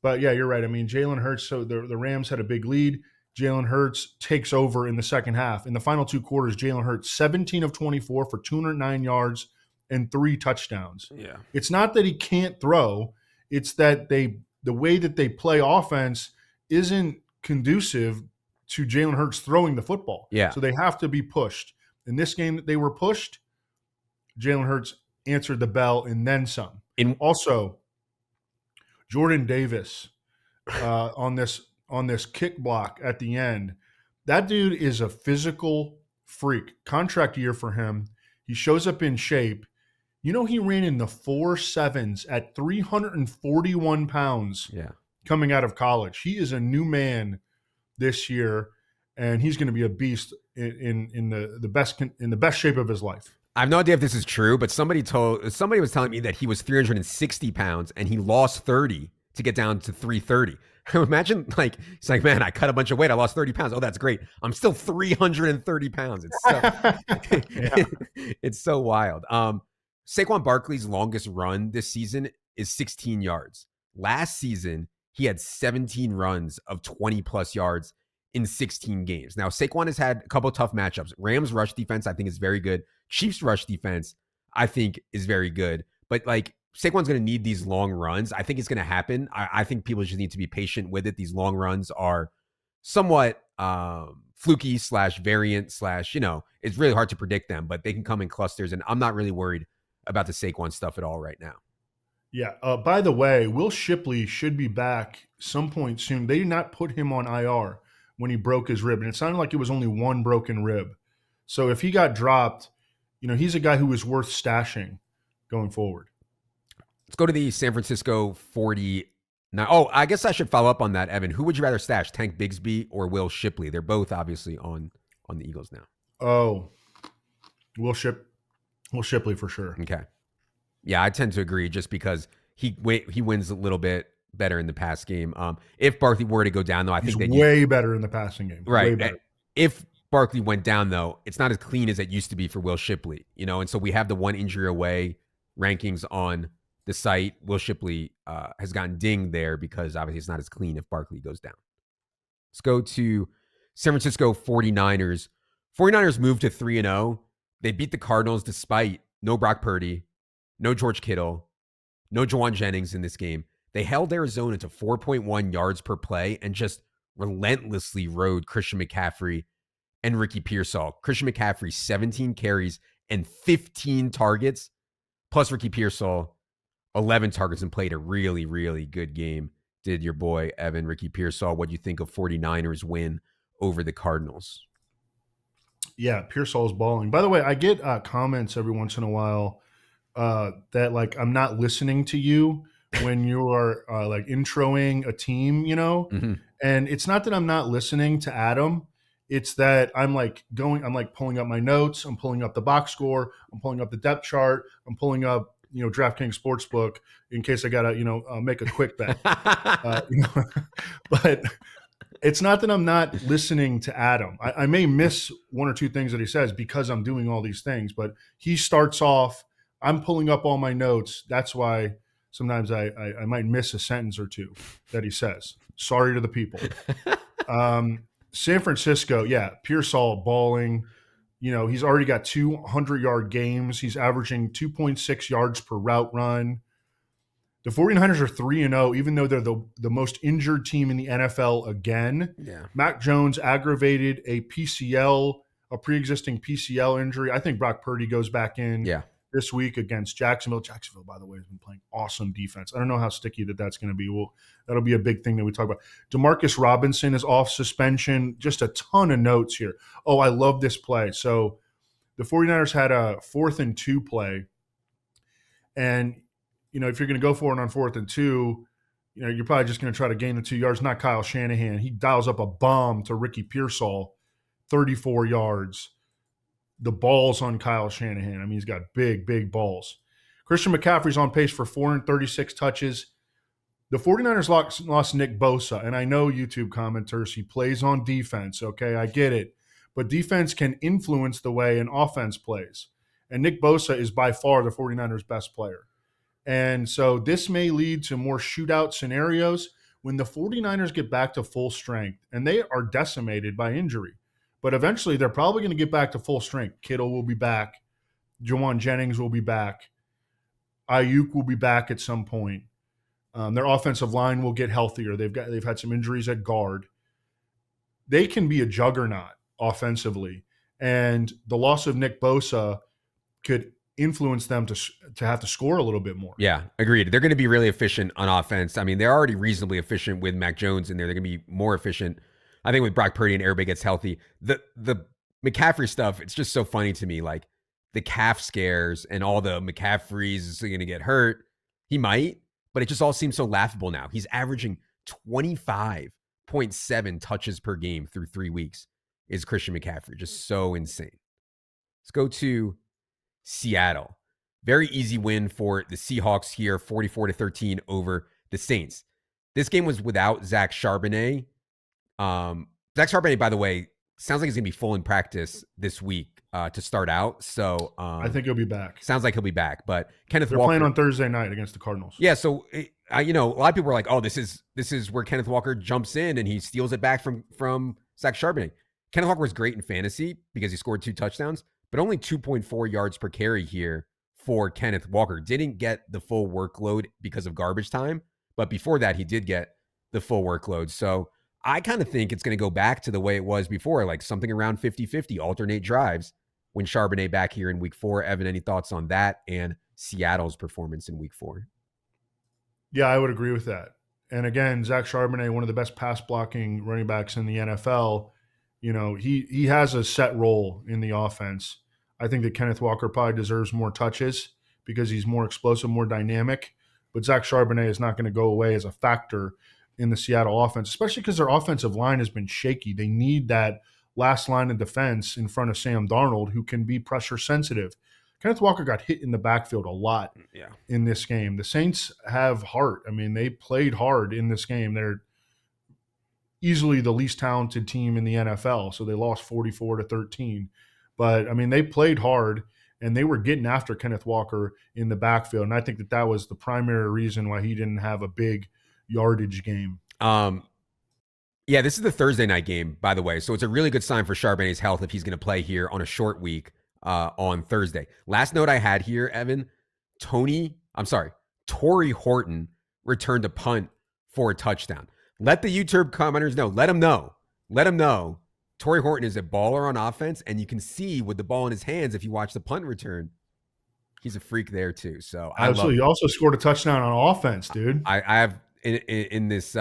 But yeah, you're right. I mean, Jalen Hurts, so the Rams had a big lead. Jalen Hurts takes over in the second half. In the final 2 quarters, Jalen Hurts, 17 of 24 for 209 yards and 3 touchdowns. Yeah. It's not that he can't throw. It's that the way that they play offense isn't conducive to Jalen Hurts throwing the football. Yeah. So they have to be pushed. In this game that they were pushed, Jalen Hurts answered the bell and then some. Also, Jordan Davis on this kick block at the end, that dude is a physical freak. Contract year for him. He shows up in shape. You know, he ran in the 4.7s at 341 pounds coming out of college. He is a new man this year, and he's going to be a beast in the best shape of his life. I have no idea if this is true, but somebody was telling me that he was 360 pounds and he lost 30 to get down to 330. Imagine, like, he's like, man, I cut a bunch of weight. I lost 30 pounds. Oh, that's great. I'm still 330 pounds. It's so, it's so wild. Saquon Barkley's longest run this season is 16 yards. Last season, he had 17 runs of 20+ yards in 16 games. Now, Saquon has had a couple of tough matchups. Rams rush defense, I think, is very good. Chiefs rush defense, I think, is very good. But, like, Saquon's going to need these long runs. I think it's going to happen. I think people just need to be patient with it. These long runs are somewhat fluky / variant / it's really hard to predict them, but they can come in clusters. And I'm not really worried about the Saquon stuff at all right now. Yeah. By the way, Will Shipley should be back some point soon. They did not put him on IR when he broke his rib. And it sounded like it was only one broken rib. So if he got dropped, he's a guy who is worth stashing going forward. Let's go to the San Francisco 49. Oh, I guess I should follow up on that, Evan. Who would you rather stash, Tank Bigsby or Will Shipley? They're both obviously on the Eagles now. Oh, Will Shipley for sure. Okay. Yeah, I tend to agree just because he wins a little bit better in the pass game. If Barkley were to go down, though, he's way better in the passing game. Right. Way better. If Barkley went down, though, it's not as clean as it used to be for Will Shipley. And so we have the one injury away rankings on the site. Will Shipley has gotten dinged there because obviously it's not as clean if Barkley goes down. Let's go to San Francisco 49ers. 49ers moved to 3-0. They beat the Cardinals despite no Brock Purdy, no George Kittle, no Jawan Jennings in this game. They held Arizona to 4.1 yards per play and just relentlessly rode Christian McCaffrey and Ricky Pearsall. Christian McCaffrey, 17 carries and 15 targets, plus Ricky Pearsall, 11 targets, and played a really, really good game. Did your boy, Evan, Ricky Pearsall. What do you think of 49ers win over the Cardinals? Yeah, Pearsall's balling. By the way, I get comments every once in a while that, like, I'm not listening to you when you are like introing a team, Mm-hmm. And it's not that I'm not listening to Adam. It's that I'm pulling up my notes. I'm pulling up the box score. I'm pulling up the depth chart. I'm pulling up, DraftKings Sportsbook in case I got to, make a quick bet. But it's not that I'm not listening to Adam. I may miss one or two things that he says because I'm doing all these things, but he starts off, I'm pulling up all my notes. That's why sometimes I might miss a sentence or two that he says. Sorry to the people. San Francisco, yeah, Pearsall balling. He's already got 200-yard games. He's averaging 2.6 yards per route run. The 49ers are 3-0, even though they're the most injured team in the NFL again. Yeah. Mac Jones aggravated a pre-existing PCL injury. I think Brock Purdy goes back in this week against Jacksonville. Jacksonville, by the way, has been playing awesome defense. I don't know how sticky that's going to be. That'll be a big thing that we talk about. Demarcus Robinson is off suspension. Just a ton of notes here. Oh, I love this play. So the 49ers had a 4th and 2 play. And, if you're going to go for it on 4th and 2, you're probably just going to try to gain the 2 yards. Not Kyle Shanahan. He dials up a bomb to Ricky Pearsall, 34 yards. The ball's on Kyle Shanahan. I mean, he's got big, big balls. Christian McCaffrey's on pace for 436 touches. The 49ers lost Nick Bosa, and I know YouTube commenters, he plays on defense, okay? I get it. But defense can influence the way an offense plays. And Nick Bosa is by far the 49ers' best player. And so this may lead to more shootout scenarios when the 49ers get back to full strength, and they are decimated by injury. But eventually, they're probably going to get back to full strength. Kittle will be back. Jawan Jennings will be back. Ayuk will be back at some point. Their offensive line will get healthier. They've had some injuries at guard. They can be a juggernaut offensively, and the loss of Nick Bosa could influence them to have to score a little bit more. Yeah, agreed. They're going to be really efficient on offense. I mean, they're already reasonably efficient with Mac Jones in there. They're going to be more efficient, I think, with Brock Purdy and everybody gets healthy. The McCaffrey stuff, it's just so funny to me. Like the calf scares and all the McCaffrey's is going to get hurt. He might, but it just all seems so laughable now. He's averaging 25.7 touches per game through 3 weeks is Christian McCaffrey. Just so insane. Let's go to Seattle. Very easy win for the Seahawks here, 44-13 over the Saints. This game was without Zach Charbonnet. Zach Charbonnet, by the way, sounds like he's going to be full in practice this week to start out. So I think he'll be back. Sounds like he'll be back. But Kenneth They're Walker playing on Thursday night against the Cardinals. Yeah, so a lot of people are like, "Oh, this is where Kenneth Walker jumps in and he steals it back from Zach Charbonnet." Kenneth Walker was great in fantasy because he scored 2 touchdowns, but only 2.4 yards per carry here for Kenneth Walker. Didn't get the full workload because of garbage time, but before that, he did get the full workload. So I kind of think it's going to go back to the way it was before, like something around 50-50, alternate drives when Charbonnet back here in week 4. Evan, any thoughts on that and Seattle's performance in week 4? Yeah, I would agree with that. And again, Zach Charbonnet, one of the best pass blocking running backs in the NFL, he has a set role in the offense. I think that Kenneth Walker probably deserves more touches because he's more explosive, more dynamic. But Zach Charbonnet is not going to go away as a factor in the Seattle offense, especially because their offensive line has been shaky. They need that last line of defense in front of Sam Darnold, who can be pressure sensitive. Kenneth Walker got hit in the backfield a lot in this game. The Saints have heart. I mean, they played hard in this game. They're easily the least talented team in the NFL, so they lost 44-13. But, I mean, they played hard, and they were getting after Kenneth Walker in the backfield, and I think that was the primary reason why he didn't have a big yardage game. Yeah, this is the Thursday night game, by the way, so it's a really good sign for Charbonnet's health if he's going to play here on a short week on Thursday. Last note I had here, Evan, Tory Horton returned a punt for a touchdown. Let the YouTube commenters know. Let them know. Tory Horton is a baller on offense, and you can see with the ball in his hands, if you watch the punt return, he's a freak there too. So absolutely. He also scored a touchdown on offense, dude. I have in this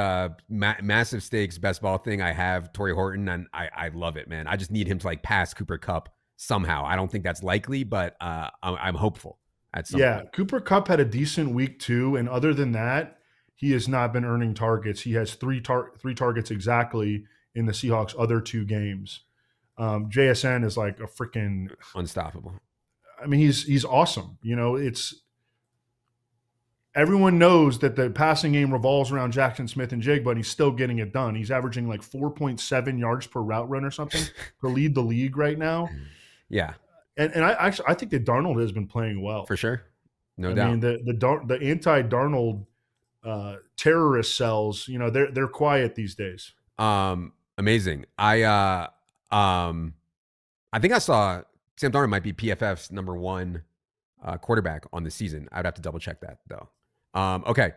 massive stakes best ball thing, I have Tory Horton, and I love it, man. I just need him to pass Cooper Kupp somehow. I don't think that's likely, but I'm hopeful at some point. Cooper Kupp had a decent week too, and other than that, he has not been earning targets. He has three targets exactly in the Seahawks' other 2 games. JSN is like a freaking unstoppable. I mean, he's awesome. It's everyone knows that the passing game revolves around Jackson Smith and Jig, but he's still getting it done. He's averaging 4.7 yards per route run or something to lead the league right now. Yeah. And I think that Darnold has been playing well. For sure. No I doubt. mean, the anti-Darnold terrorist cells, they're quiet these days. Amazing. I think I saw Sam Darnold might be PFF's number one quarterback on the season. I'd have to double check that though. Okay,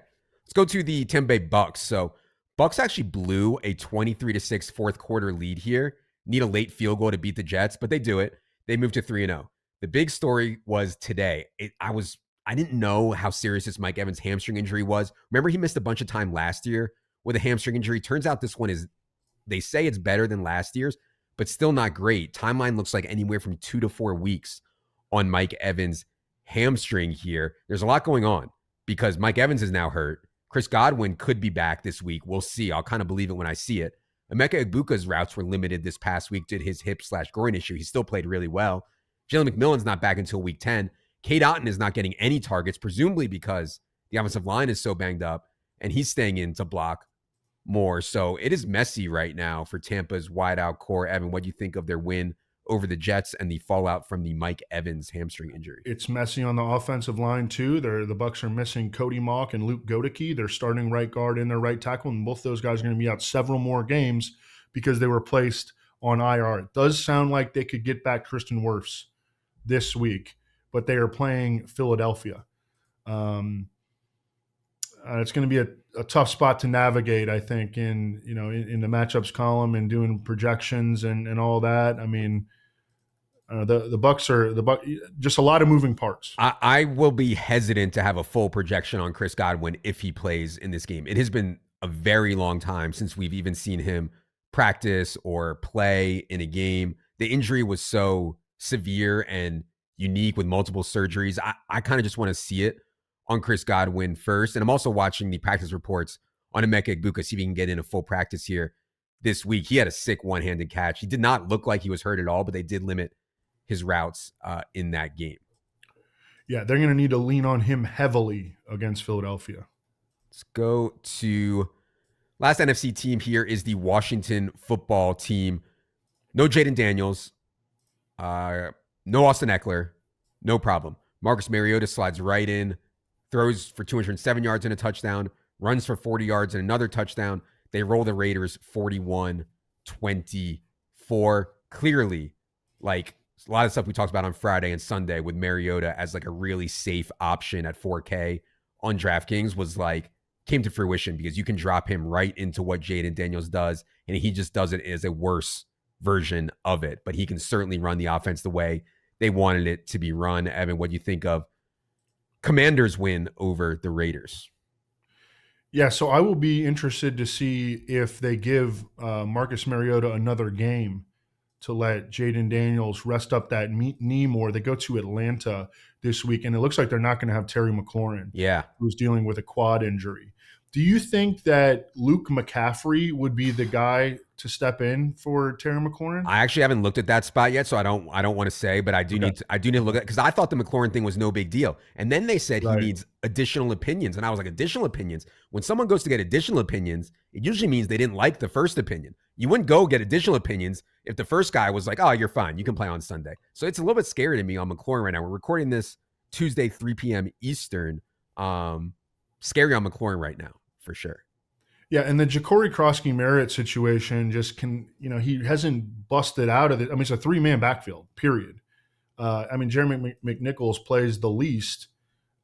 let's go to the Tampa Bay Bucks. So Bucks actually blew a 23-6 fourth quarter lead here. Need a late field goal to beat the Jets, but they do it. They moved to 3-0. The big story was today. I didn't know how serious this Mike Evans hamstring injury was. Remember, he missed a bunch of time last year with a hamstring injury. Turns out this one is, they say it's better than last year's, but still not great. Timeline looks like anywhere from 2 to 4 weeks on Mike Evans' hamstring here. There's a lot going on because Mike Evans is now hurt. Chris Godwin could be back this week. We'll see. I'll kind of believe it when I see it. Emeka Egbuka's routes were limited this past week due to his hip/groin issue. He still played really well. Jalen McMillan's not back until week 10. Cade Otton is not getting any targets, presumably because the offensive line is so banged up, and he's staying in to block more. So it is messy right now for Tampa's wideout core. Evan, what do you think of their win over the Jets and the fallout from the Mike Evans hamstring injury? It's messy on the offensive line too. The Bucks are missing Cody Mock and Luke Godeke. They're starting right guard and their right tackle, and both those guys are going to be out several more games because they were placed on IR. It does sound like they could get back Tristan Wirfs this week, but they are playing Philadelphia. It's going to be a tough spot to navigate, I think, in the matchups column and doing projections and all that. I mean, the Bucks just a lot of moving parts. I will be hesitant to have a full projection on Chris Godwin if he plays in this game. It has been a very long time since we've even seen him practice or play in a game. The injury was so severe and unique with multiple surgeries. I kind of just want to see it on Chris Godwin first. And I'm also watching the practice reports on Emeka Egbuka, see if he can get in a full practice here this week. He had a sick one-handed catch. He did not look like he was hurt at all, but they did limit his routes in that game. Yeah, they're going to need to lean on him heavily against Philadelphia. Let's go to last NFC team here is the Washington football team. No Jaden Daniels. No Austin Eckler. No problem. Marcus Mariota slides right in, throws for 207 yards and a touchdown, runs for 40 yards and another touchdown. They roll the Raiders 41-24. Clearly, like a lot of stuff we talked about on Friday and Sunday with Mariota as like a really safe option at 4K on DraftKings was like came to fruition because you can drop him right into what Jaden Daniels does, and he just does it as a worse version of it. But he can certainly run the offense the way they wanted it to be run. Evan, what do you think of Commanders' win over the Raiders? Yeah, so I will be interested to see if they give Marcus Mariota another game to let Jaden Daniels rest up that knee more. They go to Atlanta this week, and it looks like they're not going to have Terry McLaurin, who's dealing with a quad injury. Do you think that Luke McCaffrey would be the guy to step in for Terry McLaurin? I actually haven't looked at that spot yet, so I don't want to say, but I do need to look at it because I thought the McLaurin thing was no big deal. And then they said he needs additional opinions. And I was like, additional opinions? When someone goes to get additional opinions, it usually means they didn't like the first opinion. You wouldn't go get additional opinions if the first guy was like, oh, you're fine. You can play on Sunday. So it's a little bit scary to me on McLaurin right now. We're recording this Tuesday, 3 p.m. Eastern. Scary on McLaurin right now, for sure. Yeah, and the Ja'Cory Krosky-Merritt situation just he hasn't busted out of it. I mean, it's a three-man backfield, period. Jeremy McNichols plays the least,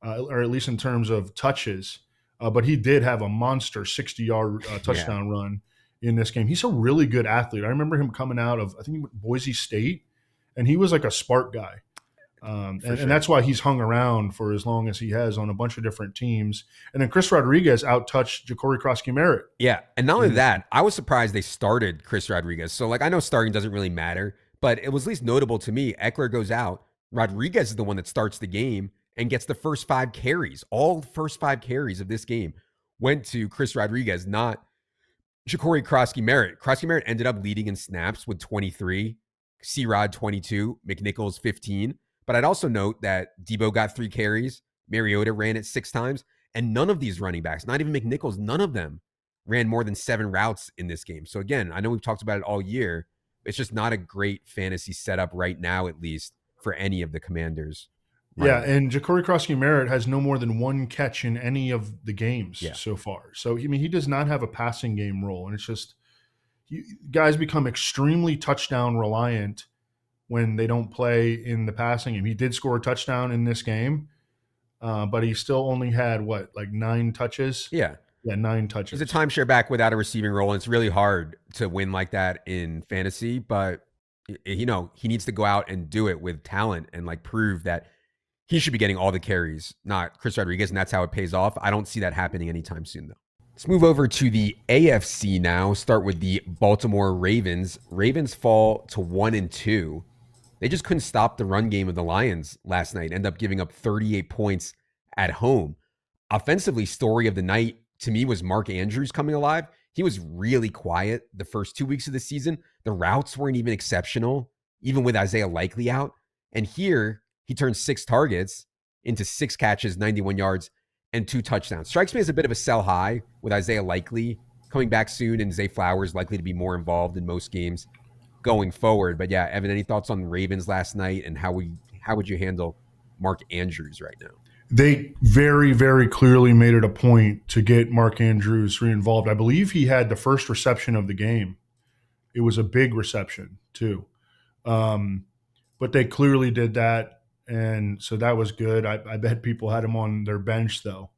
or at least in terms of touches, but he did have a monster 60-yard touchdown run in this game. He's a really good athlete. I remember him coming out of, I think, Boise State, and he was like a spark guy. And that's why he's hung around for as long as he has on a bunch of different teams. And then Chris Rodriguez out-touched Ja'Cory Krosky-Merritt. Yeah, and not only that, I was surprised they started Chris Rodriguez. So, I know starting doesn't really matter, but it was at least notable to me. Eckler goes out. Rodriguez is the one that starts the game and gets the first 5 carries. All first 5 carries of this game went to Chris Rodriguez, not Ja'Cory Krosky-Merritt. Krosky-Merritt ended up leading in snaps with 23, C-Rod 22, McNichols 15. But I'd also note that Debo got 3 carries, Mariota ran it 6 times, and none of these running backs, not even McNichols, none of them ran more than 7 routes in this game. So again, I know we've talked about it all year. It's just not a great fantasy setup right now, at least, for any of the Commanders. Yeah, Right. and Ja'Cory Krosky-Merritt has no more than one catch in any of the games Yeah. so far. So, I mean, he does not have a passing game role, and it's just guys become extremely touchdown reliant when they don't play in the passing game. He did score a touchdown in this game, but he still only had like 9 touches? Yeah. Yeah, 9 He's a touches. timeshare back without a receiving role, and it's really hard to win like that in fantasy. But he needs to go out and do it with talent and like prove that he should be getting all the carries, not Chris Rodriguez, and that's how it pays off. I don't see that happening anytime soon, though. Let's move over to the AFC now. Start with the Baltimore Ravens. Ravens fall to 1-2. They just couldn't stop the run game of the Lions last night. End up giving up 38 points at home. Offensively, story of the night to me was Mark Andrews coming alive. He was really quiet the first 2 weeks of the season. The routes weren't even exceptional, even with Isaiah Likely out. And here, he turned 6 targets into 6 catches, 91 yards, and 2 touchdowns. Strikes me as a bit of a sell high with Isaiah Likely coming back soon and Zay Flowers likely to be more involved in most games going forward. But yeah, Evan, any thoughts on the Ravens last night and how would you handle Mark Andrews right now? They very, very clearly made it a point to get Mark Andrews re-involved. I believe he had the first reception of the game. It was a big reception too. But they clearly did that, and so that was good. I bet people had him on their bench though.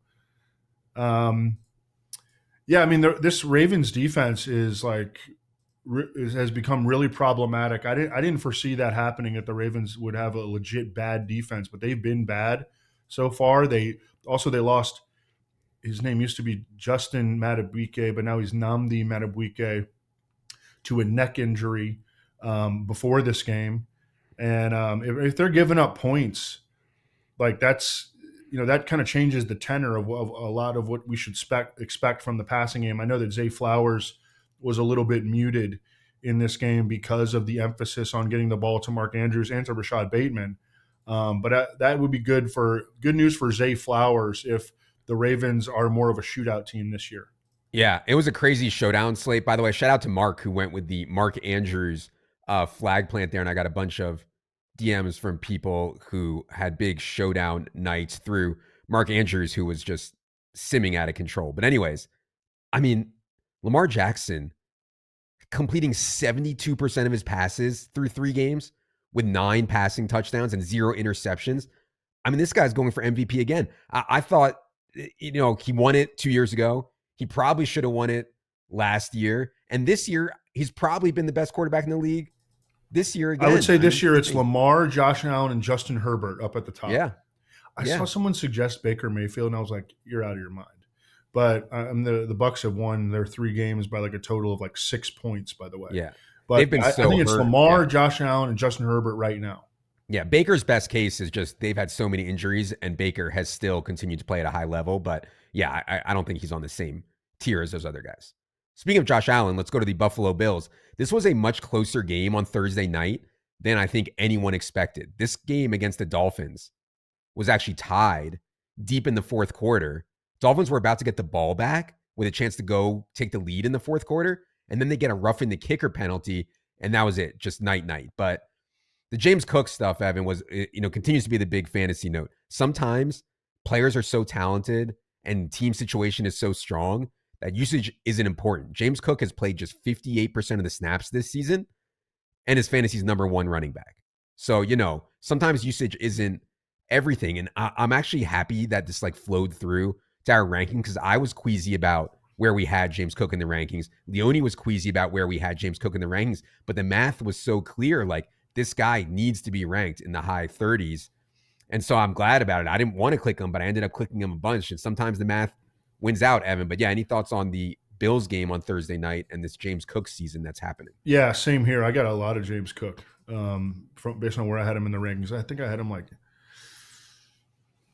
Yeah, I mean, this Ravens defense has become really problematic. I didn't foresee that happening, that the Ravens would have a legit bad defense, but they've been bad so far. They lost. His name used to be Justin Madubuike, but now he's Nnamdi Madubuike to a neck injury before this game. And if they're giving up points, like that kind of changes the tenor of a lot of what we should expect from the passing game. I know that Zay Flowers was a little bit muted in this game because of the emphasis on getting the ball to Mark Andrews and to Rashad Bateman. But that would be good news for Zay Flowers if the Ravens are more of a shootout team this year. Yeah, it was a crazy showdown slate. By the way, shout out to Mark who went with the Mark Andrews flag plant there, and I got a bunch of DMs from people who had big showdown nights through Mark Andrews, who was just simming out of control. But anyways, I mean, Lamar Jackson completing 72% of his passes through 3 games with 9 passing touchdowns and 0 interceptions. I mean, this guy's going for MVP again. I thought, he won it 2 years ago. He probably should have won it last year. And this year, he's probably been the best quarterback in the league. This year again. I would say this year it's Lamar, Josh Allen, and Justin Herbert up at the top. Yeah. I saw someone suggest Baker Mayfield, and I was like, you're out of your mind. But the Bucs have won their 3 games by like a total of like 6 points, by the way. Yeah. But they've been I think it's hurt. Lamar, Josh Allen, and Justin Herbert right now. Yeah, Baker's best case is just they've had so many injuries, and Baker has still continued to play at a high level. But yeah, I don't think he's on the same tier as those other guys. Speaking of Josh Allen, let's go to the Buffalo Bills. This was a much closer game on Thursday night than I think anyone expected. This game against the Dolphins was actually tied deep in the fourth quarter. Dolphins were about to get the ball back with a chance to go take the lead in the fourth quarter, and then they get a roughing the kicker penalty, and that was it, just night. But the James Cook stuff, Evan, was continues to be the big fantasy note. Sometimes players are so talented and team situation is so strong that usage isn't important. James Cook has played just 58% of the snaps this season and is fantasy's number 1 running back. So, sometimes usage isn't everything. And I'm actually happy that this flowed through to our ranking, because I was queasy about where we had James Cook in the rankings. Leone was queasy about where we had James Cook in the rankings, but the math was so clear. This guy needs to be ranked in the high 30s. And so I'm glad about it. I didn't want to click him, but I ended up clicking him a bunch. And sometimes the math wins out, Evan. But yeah, any thoughts on the Bills game on Thursday night and this James Cook season that's happening? Yeah, same here. I got a lot of James Cook based on where I had him in the rankings. I think I had him like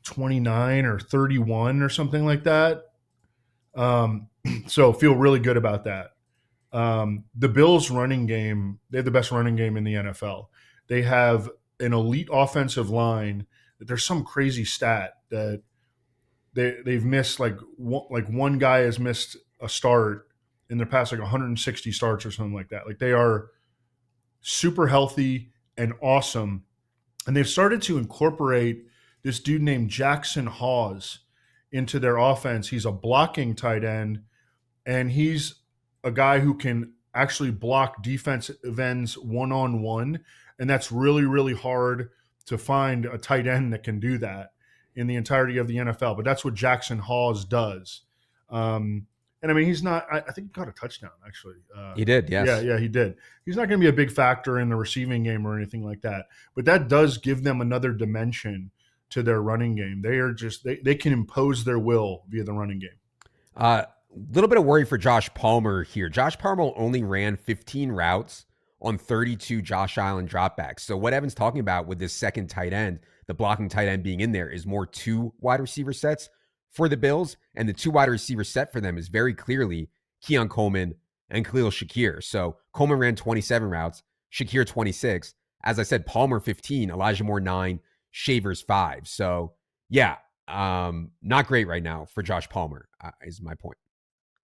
29 or 31 or something like that. So feel really good about that. The Bills running game, they have the best running game in the NFL. They have an elite offensive line. There's some crazy stat that they've missed one guy has missed a start in their past 160 starts or something like that. They are super healthy and awesome. And they've started to incorporate this dude named Jackson Hawes into their offense. He's a blocking tight end, and he's a guy who can actually block defensive ends one-on-one, and that's really, really hard to find a tight end that can do that in the entirety of the NFL. But that's what Jackson Hawes does. And I mean, he's not. I think he got a touchdown actually. He did, yes. Yeah, he did. He's not going to be a big factor in the receiving game or anything like that. But that does give them another dimension to their running game. They are just they can impose their will via the running game. Little bit of worry for Josh Palmer here. Josh Palmer only ran 15 routes on 32 Josh Allen dropbacks. So what Evan's talking about with this second tight end, the blocking tight end being in there, is more 2 wide receiver sets for the Bills. And the 2 wide receiver set for them is very clearly Keon Coleman and Khalil Shakir. So Coleman ran 27 routes, Shakir 26. As I said, Palmer 15, Elijah Moore 9, Shavers 5. So yeah, not great right now for Josh Palmer, is my point.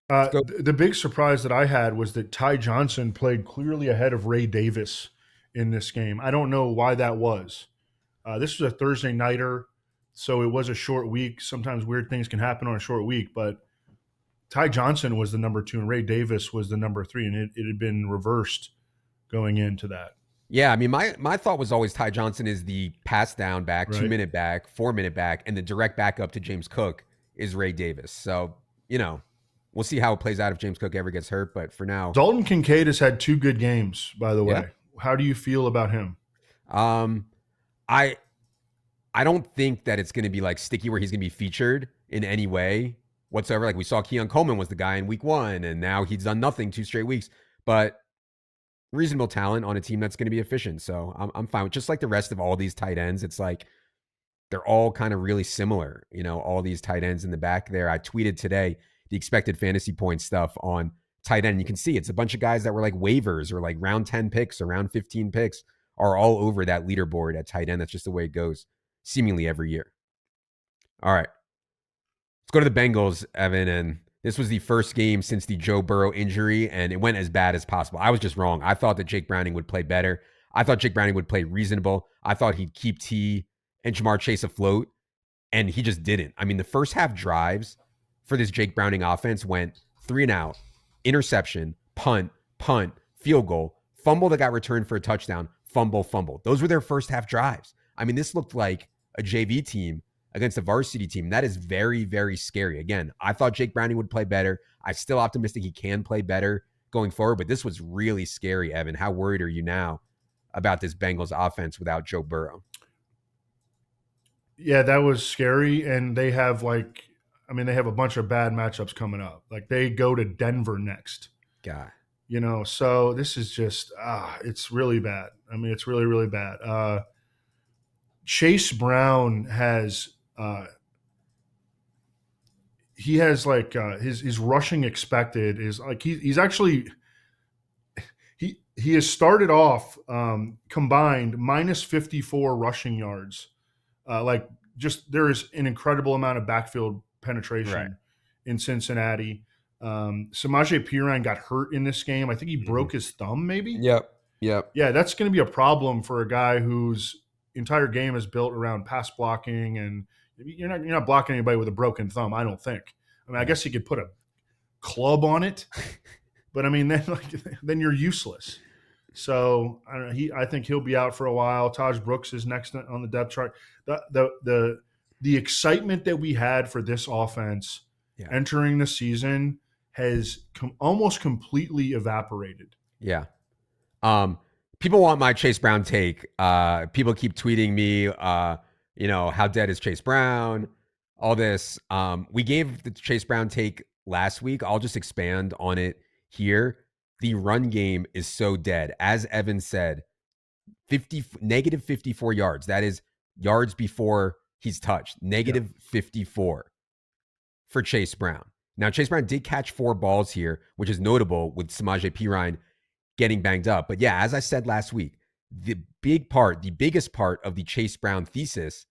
The big surprise that I had was that Ty Johnson played clearly ahead of Ray Davis in this game. I don't know why that was. This was a Thursday nighter, so it was a short week. Sometimes weird things can happen on a short week, but Ty Johnson was the number 2 and Ray Davis was the number 3, and it had been reversed going into that. Yeah, I mean, my thought was always Ty Johnson is the pass down back, Right. 2-minute back, 4-minute back, and the direct backup to James Cook is Ray Davis. So, we'll see how it plays out if James Cook ever gets hurt. But for now, Dalton Kincaid has had 2 good games, by the way. Yeah. How do you feel about him? I don't think that it's going to be like sticky where he's going to be featured in any way whatsoever. Like we saw Keon Coleman was the guy in week 1, and now he's done nothing 2 straight weeks. But reasonable talent on a team that's going to be efficient. So I'm fine with just like the rest of all these tight ends. It's like they're all kind of really similar, all these tight ends in the back there. I tweeted today the expected fantasy point stuff on tight end. You can see it's a bunch of guys that were like waivers or like round 10 picks or round 15 picks are all over that leaderboard at tight end. That's just the way it goes seemingly every year. All right. Let's go to the Bengals, Evan. And this was the first game since the Joe Burrow injury, and it went as bad as possible. I was just wrong. I thought that Jake Browning would play better. I thought Jake Browning would play reasonable. I thought he'd keep T and Jamar Chase afloat, and he just didn't. I mean, the first half drives for this Jake Browning offense went 3 and out, interception, punt, field goal, fumble that got returned for a touchdown, fumble. Those were their first half drives. I mean, this looked like a JV team against a varsity team. That is very, very scary. Again, I thought Jake Browning would play better. I'm still optimistic he can play better going forward, but this was really scary, Evan. How worried are you now about this Bengals offense without Joe Burrow? Yeah, that was scary, and they have they have a bunch of bad matchups coming up. Like they go to Denver next. God. So this is just it's really bad. I mean, it's really, really bad. Chase Brown has his rushing expected is like he's actually he has started off combined minus 54 rushing yards. There is an incredible amount of backfield penetration in Cincinnati. Samaje Perine got hurt in this game. I think he broke his thumb, maybe. Yep. Yeah, that's going to be a problem for a guy whose entire game is built around pass blocking, and you're not blocking anybody with a broken thumb, I don't think. I mean, I guess you could put a club on it, but I mean, then you're useless. So I don't know, I think he'll be out for a while. Taj Brooks is next on the depth chart. The excitement that we had for this offense entering the season has almost completely evaporated. Yeah. People want my Chase Brown take. People keep tweeting me, how dead is Chase Brown? All this. We gave the Chase Brown take last week. I'll just expand on it here. The run game is so dead. As Evan said, negative 54 yards. That is yards before he's touched. Negative 54 for Chase Brown. Now, Chase Brown did catch 4 balls here, which is notable with Samaje Perine getting banged up. But yeah, as I said last week, the biggest part of the Chase Brown thesis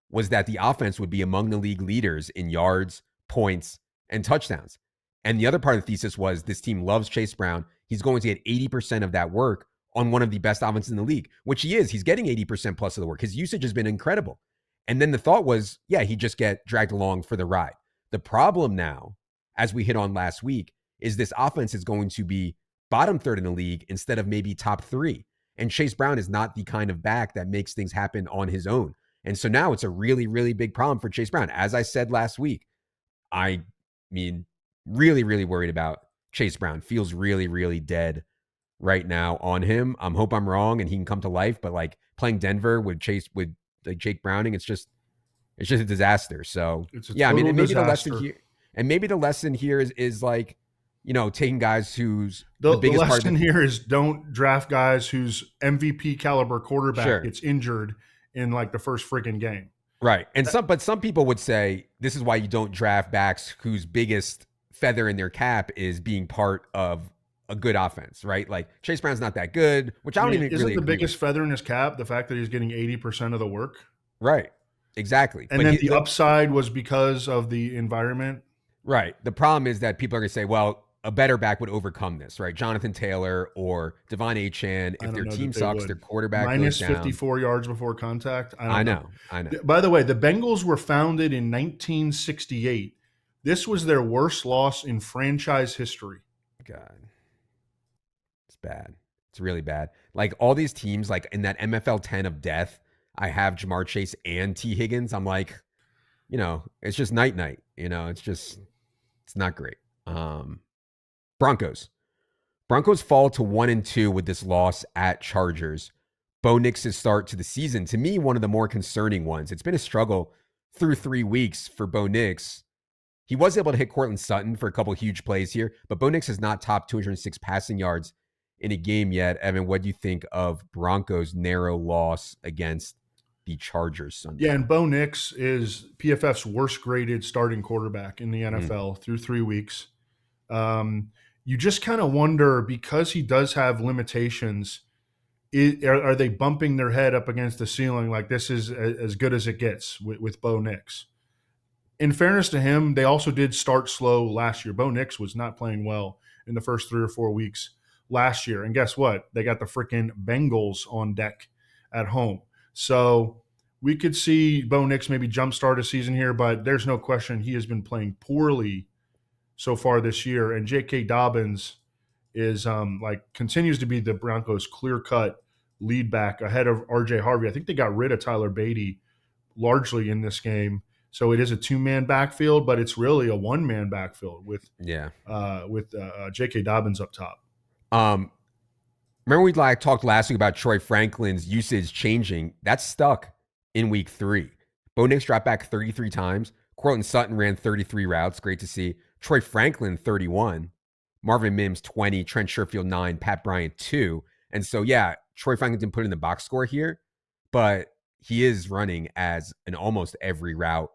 was that the offense would be among the league leaders in yards, points, and touchdowns. And the other part of the thesis was this team loves Chase Brown. He's going to get 80% of that work on one of the best offenses in the league, which he is. He's getting 80% plus of the work. His usage has been incredible. And then the thought was, yeah, he'd just get dragged along for the ride. The problem now, as we hit on last week, is this offense is going to be bottom third in the league instead of maybe top three. And Chase Brown is not the kind of back that makes things happen on his own. And so now it's a really, really big problem for Chase Brown. As I said last week, I mean, really, really worried about Chase Brown. Feels really, really dead right now on him. I hope I'm wrong and he can come to life. But like playing Denver with like Jake Browning, it's just a disaster. So yeah, I mean, and maybe disaster. the lesson here is like, taking guys whose the biggest lesson here is don't draft guys whose MVP caliber quarterback gets injured in like the first freaking game. Right. And some people would say this is why you don't draft backs whose biggest feather in their cap is being part of a good offense, right? Like Chase Brown's not that good, which I don't even isn't really the biggest feather in his cap the fact that he's getting 80% of the work? Right. Exactly. And then the upside was because of the environment. Right. The problem is that people are going to say, well, a better back would overcome this, right? Jonathan Taylor or Devon Achane, if their team sucks, their quarterback minus goes down. 54 yards before contact. I know. By the way, the Bengals were founded in 1968. This was their worst loss in franchise history. God. It's bad. It's really bad. Like all these teams, like in that MFL 10 of death, I have Jamar Chase and T. Higgins. I'm like, it's just night. It's not great. Broncos fall to 1-2 with this loss at Chargers. Bo Nix's start to the season, to me, one of the more concerning ones. It's been a struggle through 3 weeks for Bo Nix. He was able to hit Cortland Sutton for a couple huge plays here, but Bo Nix has not topped 206 passing yards in a game yet. Evan, what do you think of Broncos' narrow loss against the Chargers Sunday? Yeah, and Bo Nix is PFF's worst graded starting quarterback in the NFL through 3 weeks. You just kind of wonder, because he does have limitations, are they bumping their head up against the ceiling like this is as good as it gets with Bo Nix? In fairness to him, they also did start slow last year. Bo Nix was not playing well in the first 3 or 4 weeks last year. And guess what? They got the freaking Bengals on deck at home. So we could see Bo Nix maybe jumpstart a season here, but there's no question he has been playing poorly so far this year. And J.K. Dobbins is continues to be the Broncos' clear-cut lead back ahead of R.J. Harvey. I think they got rid of Tyler Beatty largely in this game. So it is a 2-man backfield, but it's really a 1-man backfield with J.K. Dobbins up top. Remember we talked last week about Troy Franklin's usage changing. That's stuck in week 3. Bo Nix dropped back 33 times. Cortland Sutton ran 33 routes. Great to see. Troy Franklin, 31. Marvin Mims, 20. Trent Sherfield, 9. Pat Bryant, 2. And so, yeah, Troy Franklin didn't put in the box score here, but he is running as an almost every route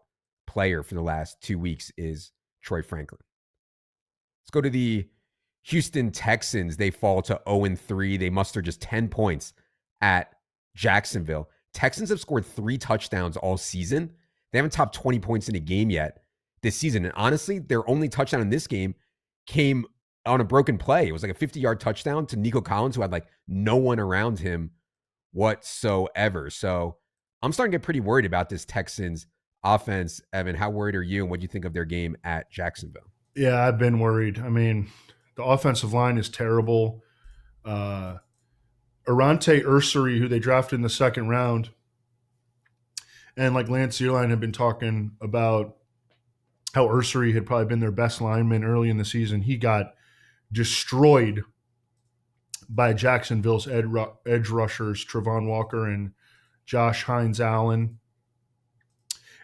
player for the last 2 weeks is Troy Franklin. Let's go to the Houston Texans. They fall to 0-3. They muster just 10 points at Jacksonville. Texans have scored 3 touchdowns all season. They haven't topped 20 points in a game yet this season. And honestly, their only touchdown in this game came on a broken play. It was like a 50-yard touchdown to Nico Collins, who had like no one around him whatsoever. So I'm starting to get pretty worried about this Texans offense. Evan, how worried are you, and what do you think of their game at Jacksonville? Yeah, I've been worried. I mean, the offensive line is terrible. Arante Ursary, who they drafted in the second round, and like Lance Zierlein had been talking about how Ursary had probably been their best lineman early in the season. He got destroyed by Jacksonville's edge rushers, Trevon Walker and Josh Hines-Allen.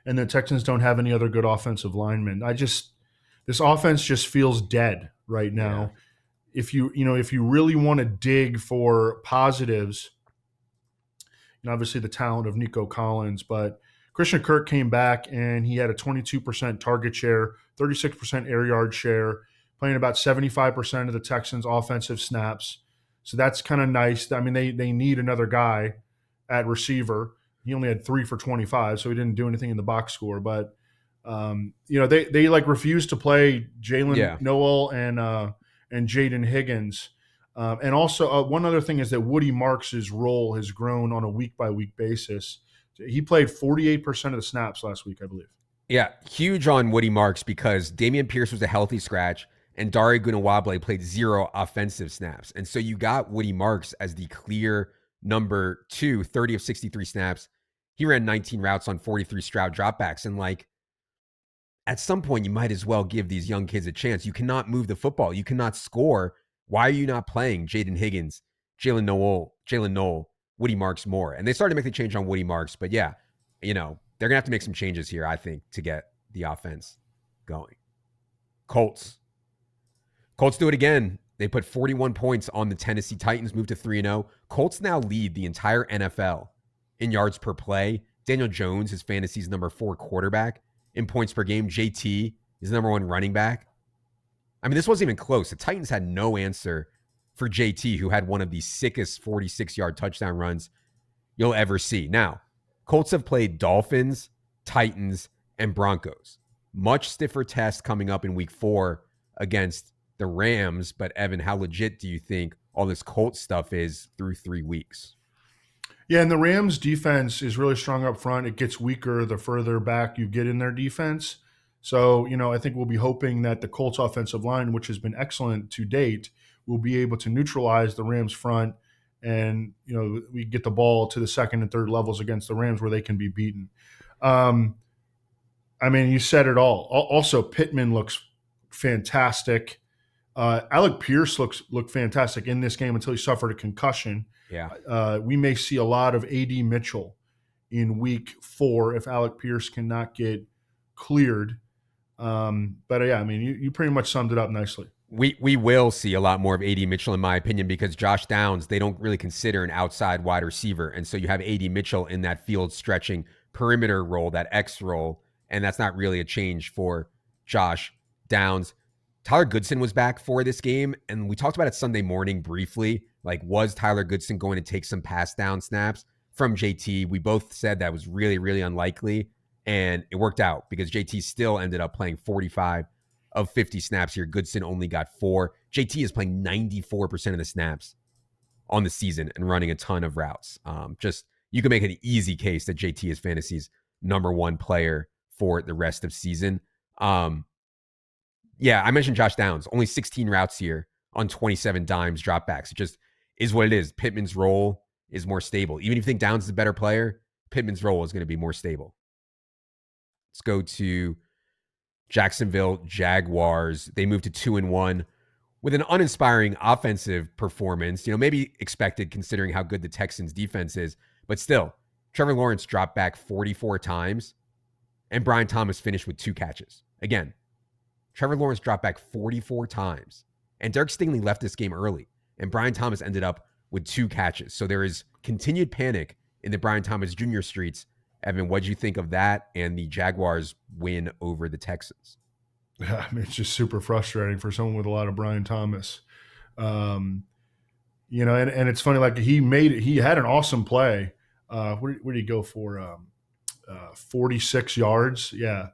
And the Texans don't have any other good offensive linemen. This offense just feels dead right now. Yeah. If you really want to dig for positives, obviously the talent of Nico Collins, but Christian Kirk came back and he had a 22% target share, 36% air yard share, playing about 75% of the Texans' offensive snaps. So that's kind of nice. I mean, they need another guy at receiver. He only had 3 for 25, so he didn't do anything in the box score. But they like refused to play Jalen Noel and Jaden Higgins. And also one other thing is that Woody Marks' role has grown on a week-by-week basis He played 48% of the snaps last week, I believe. Yeah, huge on Woody Marks because Damian Pierce was a healthy scratch and Dare Gunawable played 0 offensive snaps. And so you got Woody Marks as the clear number 2, 30 of 63 snaps. He ran 19 routes on 43 Stroud dropbacks. And like, at some point, you might as well give these young kids a chance. You cannot move the football. You cannot score. Why are you not playing Jaden Higgins, Jalen Noel, Woody Marks more? And they started to make the change on Woody Marks. But yeah, they're going to have to make some changes here, I think, to get the offense going. Colts do it again. They put 41 points on the Tennessee Titans, moved to 3-0. Colts now lead the entire NFL in yards per play. Daniel Jones is fantasy's number 4 quarterback. In points per game, JT is the number 1 running back. I mean, this wasn't even close. The Titans had no answer for JT, who had one of the sickest 46-yard touchdown runs you'll ever see. Now, Colts have played Dolphins, Titans, and Broncos. Much stiffer test coming up in week 4 against the Rams. But Evan, how legit do you think all this Colts stuff is through 3 weeks? Yeah, and the Rams defense is really strong up front. It gets weaker the further back you get in their defense. So, I think we'll be hoping that the Colts offensive line, which has been excellent to date, will be able to neutralize the Rams front. And, we get the ball to the second and third levels against the Rams where they can be beaten. You said it all. Also, Pittman looks fantastic. Alec Pierce looked fantastic in this game until he suffered a concussion. Yeah. We may see a lot of A.D. Mitchell in week 4 if Alec Pierce cannot get cleared. You pretty much summed it up nicely. We will see a lot more of A.D. Mitchell, in my opinion, because Josh Downs, they don't really consider an outside wide receiver. And so you have A.D. Mitchell in that field stretching perimeter role, that X role, and that's not really a change for Josh Downs. Tyler Goodson was back for this game, and we talked about it Sunday morning briefly. Like, was Tyler Goodson going to take some pass down snaps from JT? We both said that was really, really unlikely, and it worked out because JT still ended up playing 45 of 50 snaps here. Goodson only got 4. JT is playing 94% of the snaps on the season and running a ton of routes. You can make an easy case that JT is fantasy's number 1 player for the rest of season. Yeah, I mentioned Josh Downs. Only 16 routes here on 27 dimes dropbacks. It just is what it is. Pittman's role is more stable. Even if you think Downs is a better player, Pittman's role is going to be more stable. Let's go to Jacksonville Jaguars. They moved to 2-1 with an uninspiring offensive performance. Maybe expected considering how good the Texans defense is. But still, Trevor Lawrence dropped back 44 times, and Brian Thomas finished with 2 catches. Again, Trevor Lawrence dropped back 44 times, and Derek Stingley left this game early, and Brian Thomas ended up with 2 catches. So there is continued panic in the Brian Thomas Jr. streets. Evan, what did you think of that and the Jaguars win over the Texans? Yeah, it's just super frustrating for someone with a lot of Brian Thomas. And it's funny, like he had an awesome play. Where did he go for? 46 yards. Yeah.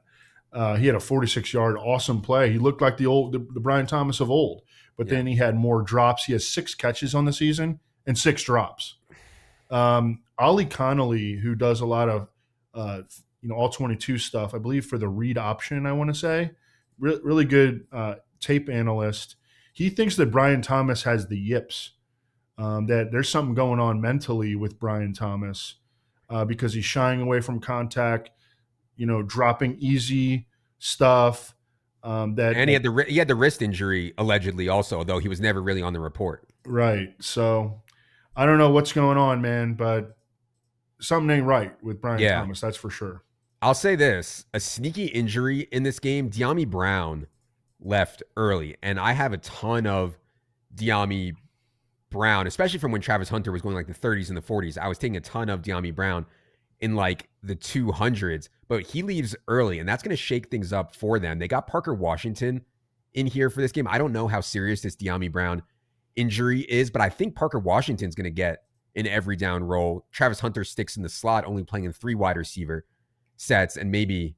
He had a 46-yard awesome play. He looked like the Brian Thomas of old, but then he had more drops. He has 6 catches on the season and 6 drops. Ollie Connolly, who does a lot of all 22 stuff, I believe for the read option, I want to say, really good tape analyst. He thinks that Brian Thomas has the yips, that there's something going on mentally with Brian Thomas because he's shying away from contact. Dropping easy stuff. And he had the wrist injury allegedly also, though he was never really on the report. Right. So I don't know what's going on, man, but something ain't right with Brian Thomas. That's for sure. I'll say this: a sneaky injury in this game. De'Ami Brown left early, and I have a ton of De'Ami Brown, especially from when Travis Hunter was going like the 30s and the 40s. I was taking a ton of De'Ami Brown in like the 200s, but he leaves early, and that's going to shake things up for them. They got Parker Washington in here for this game. I don't know how serious this De'Ami Brown injury is, but I think Parker Washington's going to get an every down role. Travis Hunter sticks in the slot, only playing in 3 wide receiver sets, and maybe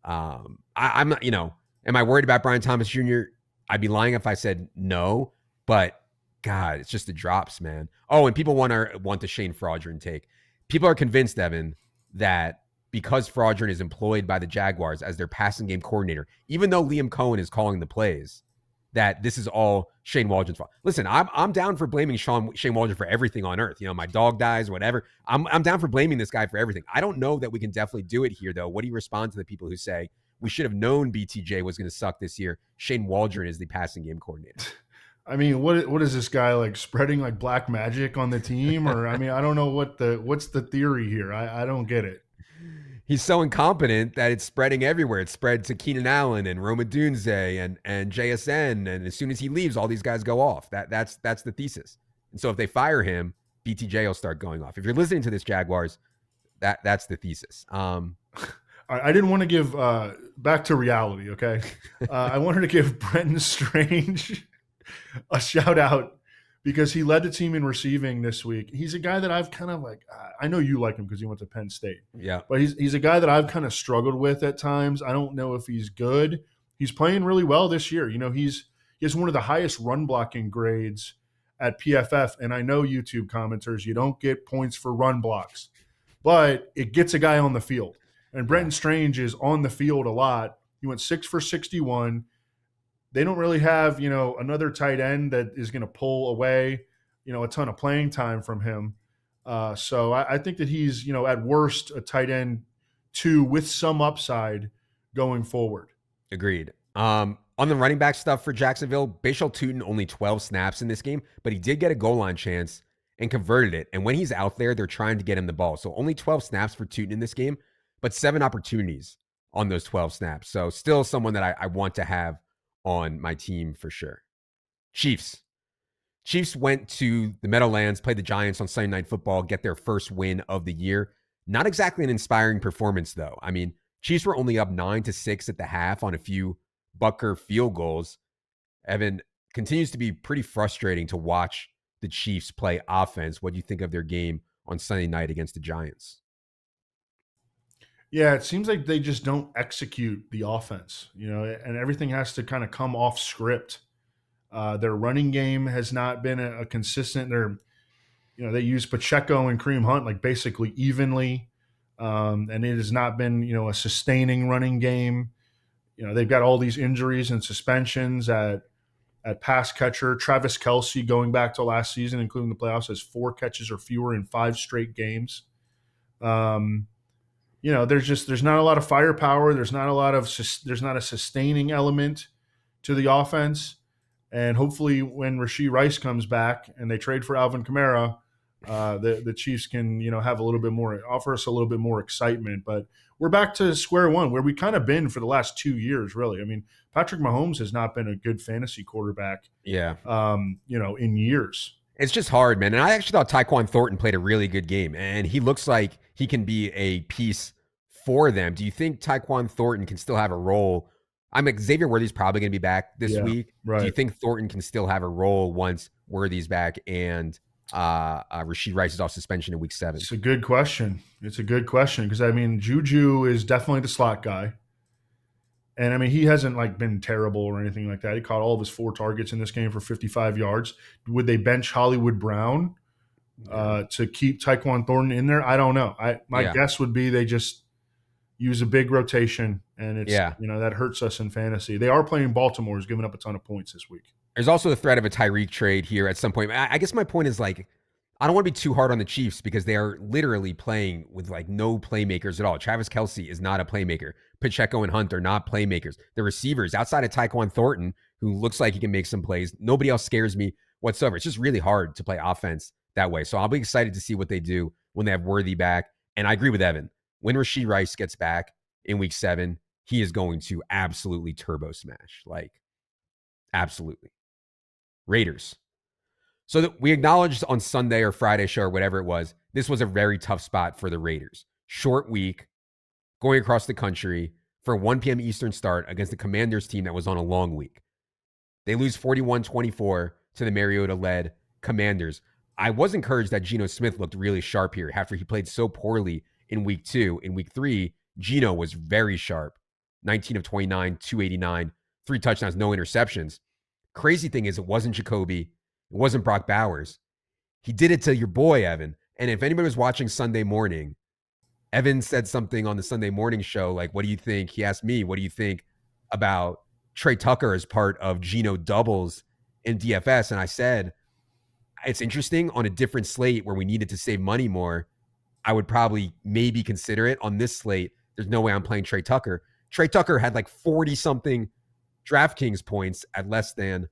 I'm not, am I worried about Brian Thomas Jr.? I'd be lying if I said no, but God, it's just the drops, man. Oh, and people want the Shane Fraudron take. People are convinced, Evan, that because Fraudulent is employed by the Jaguars as their passing game coordinator, even though Liam Cohen is calling the plays, that this is all Shane Waldron's fault. Listen, I'm down for blaming Shane Waldron for everything on earth. My dog dies, whatever. I'm down for blaming this guy for everything. I don't know that we can definitely do it here, though. What do you respond to the people who say we should have known BTJ was going to suck this year? Shane Waldron is the passing game coordinator. I mean, what is this guy like spreading like black magic on the team? Or I mean, I don't know what's the theory here. I don't get it. He's so incompetent that it's spreading everywhere. It's spread to Keenan Allen and Roma Dunze and JSN. And as soon as he leaves, all these guys go off. That's the thesis. And so if they fire him, BTJ will start going off. If you're listening to this, Jaguars, that's the thesis. I didn't want to give back to reality. Okay, I wanted to give Brenton Strange a shout out because he led the team in receiving this week. He's a guy that I've kind of like, I know you like him because he went to Penn State. Yeah. But he's a guy that I've kind of struggled with at times. I don't know if he's good. He's playing really well this year. He has one of the highest run blocking grades at PFF. And I know YouTube commenters, you don't get points for run blocks, but it gets a guy on the field. And Brenton Strange is on the field a lot. He went 6 for 61. They don't really have, another tight end that is going to pull away, a ton of playing time from him. So I think that he's, at worst a tight end 2 with some upside going forward. Agreed. On the running back stuff for Jacksonville, Bashal Tutin only 12 snaps in this game, but he did get a goal line chance and converted it. And when he's out there, they're trying to get him the ball. So only 12 snaps for Tutin in this game, but 7 opportunities on those 12 snaps. So still someone that I want to have on my team for sure. Chiefs went to the Meadowlands, played the Giants on Sunday Night Football, get their first win of the year. Not exactly an inspiring performance, though. I mean, Chiefs were only up 9-6 at the half on a few Butker field goals. Evan, continues to be pretty frustrating to watch the Chiefs play offense. What do you think of their game on Sunday night against the Giants? Yeah, it seems like they just don't execute the offense, and everything has to kind of come off script. Their running game has not been a consistent. They use Pacheco and Kareem Hunt like basically evenly, and it has not been a sustaining running game. They've got all these injuries and suspensions at pass catcher. Travis Kelce, going back to last season, including the playoffs, has 4 catches or fewer in 5 straight games. There's not a lot of firepower. There's not a sustaining element to the offense. And hopefully when Rashee Rice comes back and they trade for Alvin Kamara, the Chiefs can, offer us a little bit more excitement. But we're back to square one where we kind of been for the last 2 years, really. I mean, Patrick Mahomes has not been a good fantasy quarterback, in years. It's just hard, man. And I actually thought Tyquan Thornton played a really good game, and he looks like he can be a piece for them. Do you think Tyquan Thornton can still have a role? Xavier Worthy's probably going to be back this week. Right. Do you think Thornton can still have a role once Worthy's back and Rashee Rice is off suspension in week 7? It's a good question. Because, Juju is definitely the slot guy. And, he hasn't, been terrible or anything like that. He caught all of his 4 targets in this game for 55 yards. Would they bench Hollywood Brown to keep Tyquan Thornton in there? I don't know. My guess would be they just use a big rotation, and it's that hurts us in fantasy. They are playing Baltimore, who's giving up a ton of points this week. There's also the threat of a Tyreek trade here at some point. I guess my point is I don't want to be too hard on the Chiefs because they are literally playing with no playmakers at all. Travis Kelce is not a playmaker. Pacheco and Hunt are not playmakers. The receivers outside of Tyquan Thornton, who looks like he can make some plays, nobody else scares me whatsoever. It's just really hard to play offense that way. So I'll be excited to see what they do when they have Worthy back. And I agree with Evan. When Rashee Rice gets back in week 7, he is going to absolutely turbo smash. Absolutely. Raiders. So that we acknowledged on Sunday or Friday show or whatever it was, this was a very tough spot for the Raiders. Short week, going across the country for a 1 p.m. Eastern start against the Commanders team that was on a long week. They lose 41-24 to the Mariota-led Commanders. I was encouraged that Geno Smith looked really sharp here after he played so poorly in week 2. In week 3, Geno was very sharp. 19 of 29, 289, 3 touchdowns, no interceptions. Crazy thing is it wasn't Jacoby. It wasn't Brock Bowers. He did it to your boy, Evan. And if anybody was watching Sunday morning, Evan said something on the Sunday morning show, like, what do you think? He asked me, what do you think about Trey Tucker as part of Geno doubles in DFS? And I said, it's interesting on a different slate where we needed to save money more. I would probably maybe consider it. On this slate, there's no way I'm playing Trey Tucker. Trey Tucker had like 40 something DraftKings points at less than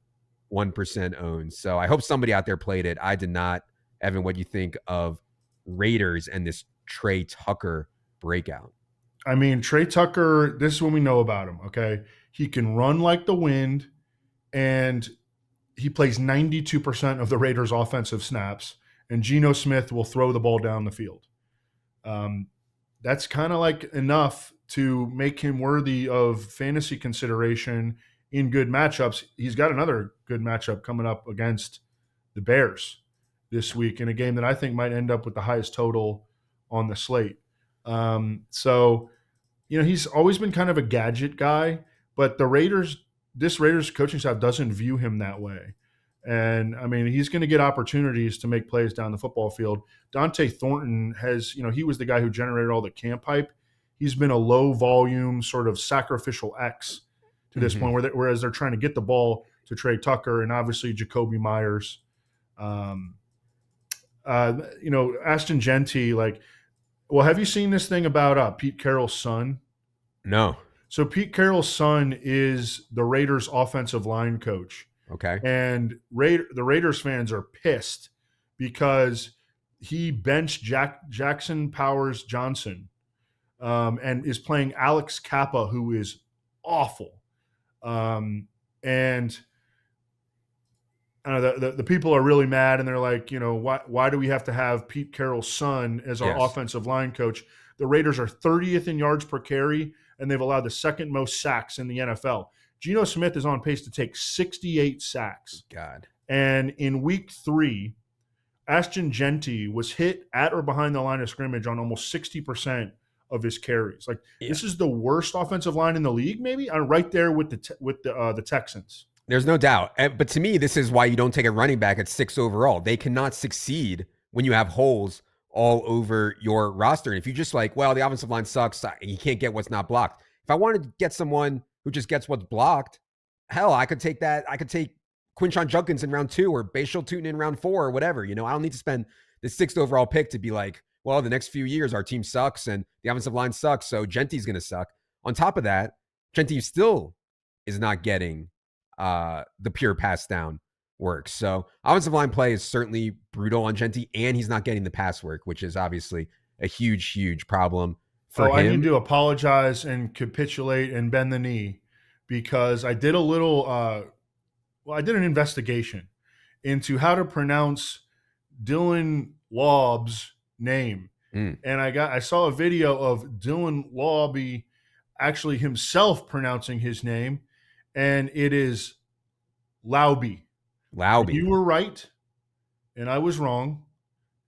1% owned. So I hope somebody out there played it. I did not. Evan, what do you think of Raiders and this Trey Tucker breakout? I mean, Trey Tucker, this is what we know about him, okay? He can run like the wind, and he plays 92% of the Raiders' offensive snaps, and Geno Smith will throw the ball down the field. That's kind of like enough to make him worthy of fantasy consideration in good matchups. He's got another good matchup coming up against the Bears this week in a game that I think might end up with the highest total on the slate. So, he's always been kind of a gadget guy, but this Raiders coaching staff doesn't view him that way. And I mean, he's going to get opportunities to make plays down the football field. Dante Thornton has, he was the guy who generated all the camp hype. He's been a low volume sort of sacrificial X to this point, whereas they're trying to get the ball to Trey Tucker and obviously Jacoby Myers. Ashton Genty, have you seen this thing about Pete Carroll's son? No. So Pete Carroll's son is the Raiders offensive line coach. Okay. And the Raiders fans are pissed because he benched Jackson Powers Johnson and is playing Alex Kappa, who is awful. And the people are really mad, and they're like, why do we have to have Pete Carroll's son as our offensive line coach? The Raiders are 30th in yards per carry, and they've allowed the second most sacks in the NFL. Geno Smith is on pace to take 68 sacks. God. And in week 3, Ashton Genty was hit at or behind the line of scrimmage on almost 60% of his carries. This is the worst offensive line in the league, maybe? Right there with the Texans. There's no doubt. But to me, this is why you don't take a running back at 6 overall. They cannot succeed when you have holes all over your roster. And if you just the offensive line sucks, you can't get what's not blocked. If I wanted to get someone who just gets what's blocked, hell, I could take that. I could take Quinshon Judkins in round 2 or Bashal Tootin in round 4 or whatever. I don't need to spend the 6th overall pick to be like, well, the next few years our team sucks and the offensive line sucks, so Genty's going to suck. On top of that, Genty still is not getting the pure pass down work. So offensive line play is certainly brutal on Genty, and he's not getting the pass work, which is obviously a huge, huge problem for him. I need to apologize and capitulate and bend the knee because I did I did an investigation into how to pronounce Dylan Laub's name. And I saw a video of Dylan Laube actually himself pronouncing his name, and it is Laube. You were right, and I was wrong,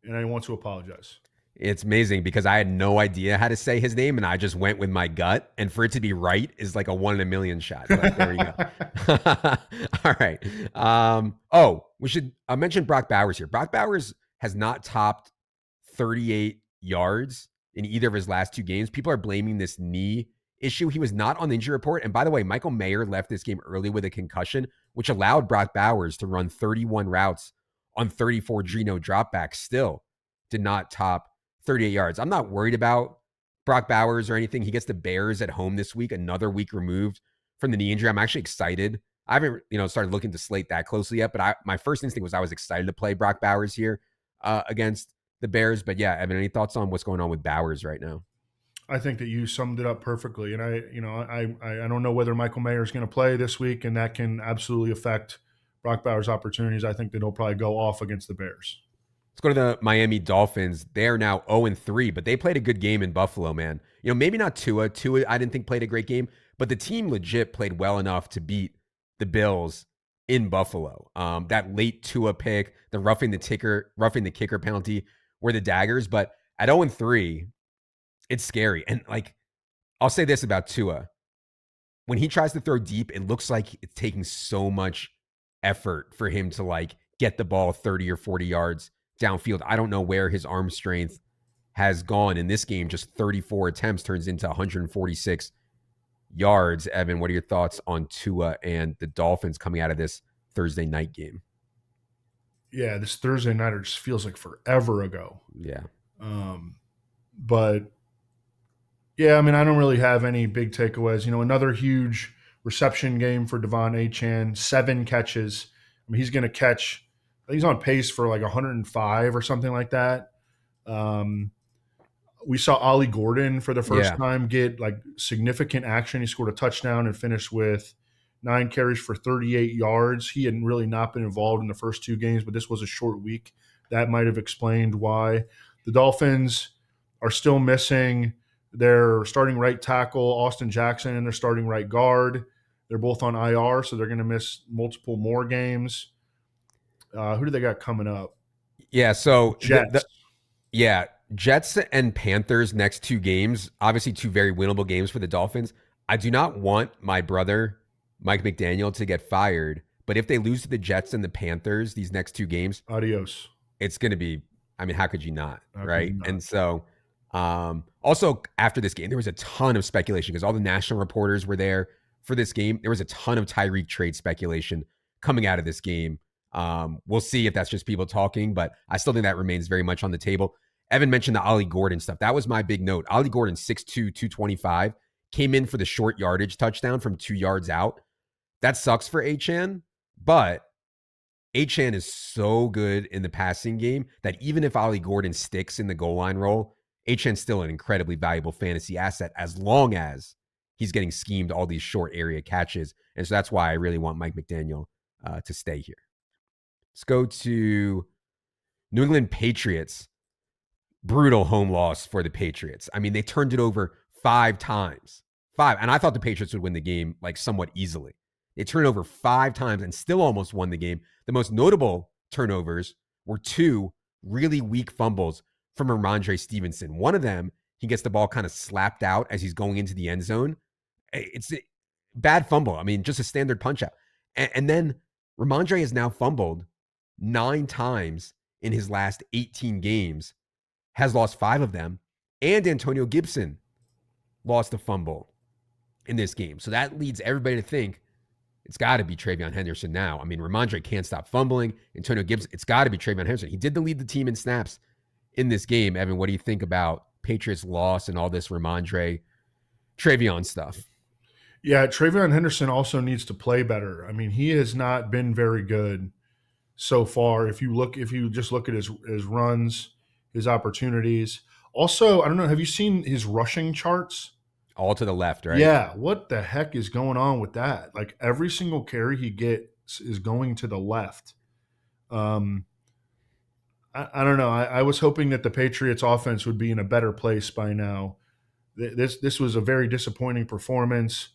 and I want to apologize. It's amazing because I had no idea how to say his name, and I just went with my gut. And for it to be right is like a 1 in a million shot. But there you go. All right. We should mention Brock Bowers here. Brock Bowers has not topped 38 yards in either of his last 2 games. People are blaming this knee issue. He was not on the injury report. And by the way, Michael Mayer left this game early with a concussion, which allowed Brock Bowers to run 31 routes on 34 Geno dropbacks. Still did not top 38 yards. I'm not worried about Brock Bowers or anything. He gets the Bears at home this week, another week removed from the knee injury. I'm actually excited. I haven't, started looking to slate that closely yet, but my first instinct was I was excited to play Brock Bowers here against the Bears. But yeah, Evan, any thoughts on what's going on with Bowers right now? I think that you summed it up perfectly. And I don't know whether Michael Mayer is going to play this week, and that can absolutely affect Brock Bowers' opportunities. I think that he'll probably go off against the Bears. Let's go to the Miami Dolphins. They are now 0-3, but they played a good game in Buffalo, man. Maybe not Tua. Tua, I didn't think played a great game, but the team legit played well enough to beat the Bills in Buffalo. That late Tua pick, the roughing the kicker penalty were the daggers, but at 0-3, it's scary. And I'll say this about Tua. When he tries to throw deep, it looks like it's taking so much effort for him to get the ball 30 or 40 yards downfield. I don't know where his arm strength has gone in this game. Just 34 attempts turns into 146 yards. Evan, what are your thoughts on Tua and the Dolphins coming out of this Thursday night game? Yeah, this Thursday nighter just feels like forever ago. Yeah. But yeah, I mean, I don't really have any big takeaways. Another huge reception game for Devon Achane, 7 catches. I mean, he's going to catch. He's on pace for like 105 or something like that. We saw Ollie Gordon for the first time get like significant action. He scored a touchdown and finished with 9 carries for 38 yards. He had really not been involved in the first 2 games, but this was a short week. That might have explained why. The Dolphins are still missing their starting right tackle, Austin Jackson, and their starting right guard. They're both on IR, so they're going to miss multiple more games. Who do they got coming up? Yeah, so Jets. Jets and Panthers next 2 games, obviously 2 very winnable games for the Dolphins. I do not want my brother, Mike McDaniel, to get fired, but if they lose to the Jets and the Panthers these next 2 games, adios. It's going to be, I mean, how could you not, right? And so also after this game, there was a ton of speculation because all the national reporters were there for this game. There was a ton of Tyreek trade speculation coming out of this game. We'll see if that's just people talking, but I still think that remains very much on the table. Evan mentioned the Ollie Gordon stuff. That was my big note. Ollie Gordon, 6'2", 225, came in for the short yardage touchdown from 2 yards out. That sucks for Achane, but Achane is so good in the passing game that even if Ollie Gordon sticks in the goal line role, Achane's still an incredibly valuable fantasy asset as long as he's getting schemed all these short area catches. And so that's why I really want Mike McDaniel to stay here. Let's go to New England Patriots. Brutal home loss for the Patriots. I mean, they turned it over 5 times. 5. And I thought the Patriots would win the game like somewhat easily. They turned over 5 times and still almost won the game. The most notable turnovers were 2 really weak fumbles from Ramondre Stevenson. One of them, he gets the ball kind of slapped out as he's going into the end zone. It's a bad fumble. I mean, just a standard punch out. And then Ramondre has now fumbled 9 times in his last 18 games, has lost 5 of them, and Antonio Gibson lost a fumble in this game. So that leads everybody to think it's got to be Travion Henderson now. I mean, Ramondre can't stop fumbling. Antonio Gibson, it's got to be Travion Henderson. He did lead the team in snaps in this game. Evan, what do you think about Patriots' loss and all this Ramondre, Travion stuff? Yeah, Travion Henderson also needs to play better. I mean, he has not been very good so far. If you just look at his runs, his opportunities. Also, I don't know, have you seen his rushing charts? All to the left, right? Yeah. What the heck is going on with that? Like every single carry he gets is going to the left. I don't know. I was hoping that the Patriots offense would be in a better place by now. This was a very disappointing performance.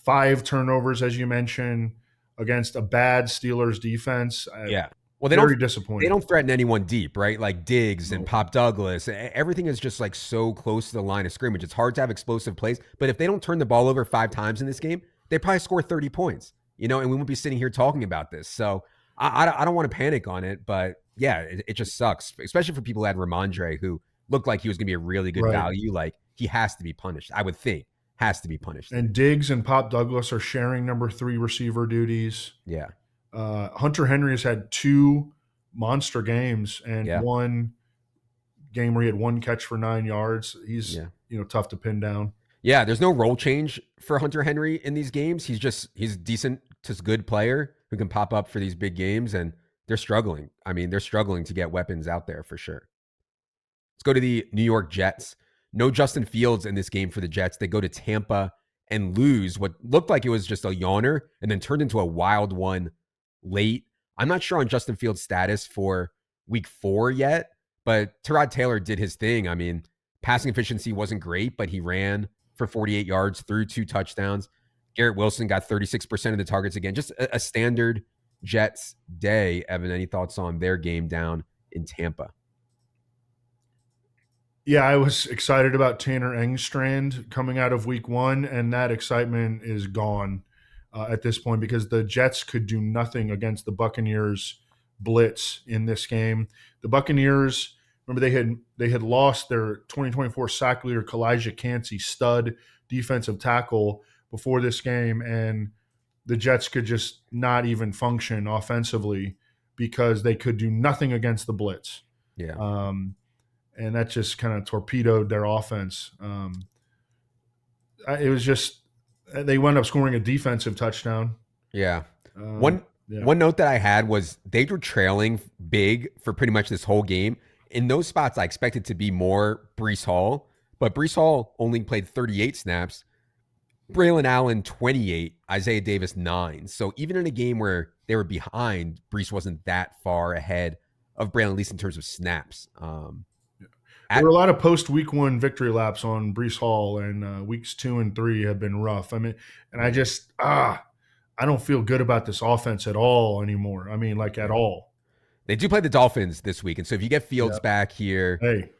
5 turnovers, as you mentioned, against a bad Steelers defense. Yeah. Well, disappointing. They don't threaten anyone deep, right? Like Diggs and Pop Douglas. Everything is just like so close to the line of scrimmage. It's hard to have explosive plays. But if they don't turn the ball over 5 times in this game, they probably score 30 points, and we won't be sitting here talking about this. So I don't want to panic on it. But yeah, it just sucks, especially for people who had Ramondre, who looked like he was going to be a really good value. Like he has to be punished, I would think. Has to be punished. And Diggs and Pop Douglas are sharing number 3 receiver duties. Yeah. Hunter Henry has had 2 monster games and 1 game where he had 1 catch for 9 yards. He's tough to pin down. Yeah, there's no role change for Hunter Henry in these games. He's decent to good player who can pop up for these big games, and they're struggling. I mean, they're struggling to get weapons out there for sure. Let's go to the New York Jets. No Justin Fields in this game for the Jets. They go to Tampa and lose what looked like it was just a yawner and then turned into a wild one late. I'm not sure on Justin Fields' status for week 4 yet, but Tyrod Taylor did his thing. I mean, passing efficiency wasn't great, but he ran for 48 yards, threw 2 touchdowns. Garrett Wilson got 36% of the targets again. Just a standard Jets day. Evan, any thoughts on their game down in Tampa? Yeah, I was excited about Tanner Engstrand coming out of week 1, and that excitement is gone at this point because the Jets could do nothing against the Buccaneers blitz in this game. The Buccaneers remember they had lost their 2024 sack leader Kalijah Cansey, stud defensive tackle, before this game, and the Jets could just not even function offensively because they could do nothing against the blitz. Yeah. And that just kind of torpedoed their offense. It was just they wound up scoring a defensive touchdown. Yeah. One note that I had was they were trailing big for pretty much this whole game. In those spots, I expected to be more Breece Hall, but Breece Hall only played 38 snaps. Braylon Allen, 28. Isaiah Davis, 9. So even in a game where they were behind, Breece wasn't that far ahead of Braylon, at least in terms of snaps. There were a lot of post-week 1 victory laps on Breece Hall, and weeks 2 and 3 have been rough. I mean, and I just I don't feel good about this offense at all anymore. I mean, like at all. They do play the Dolphins this week, and so if you get Fields back here, hey,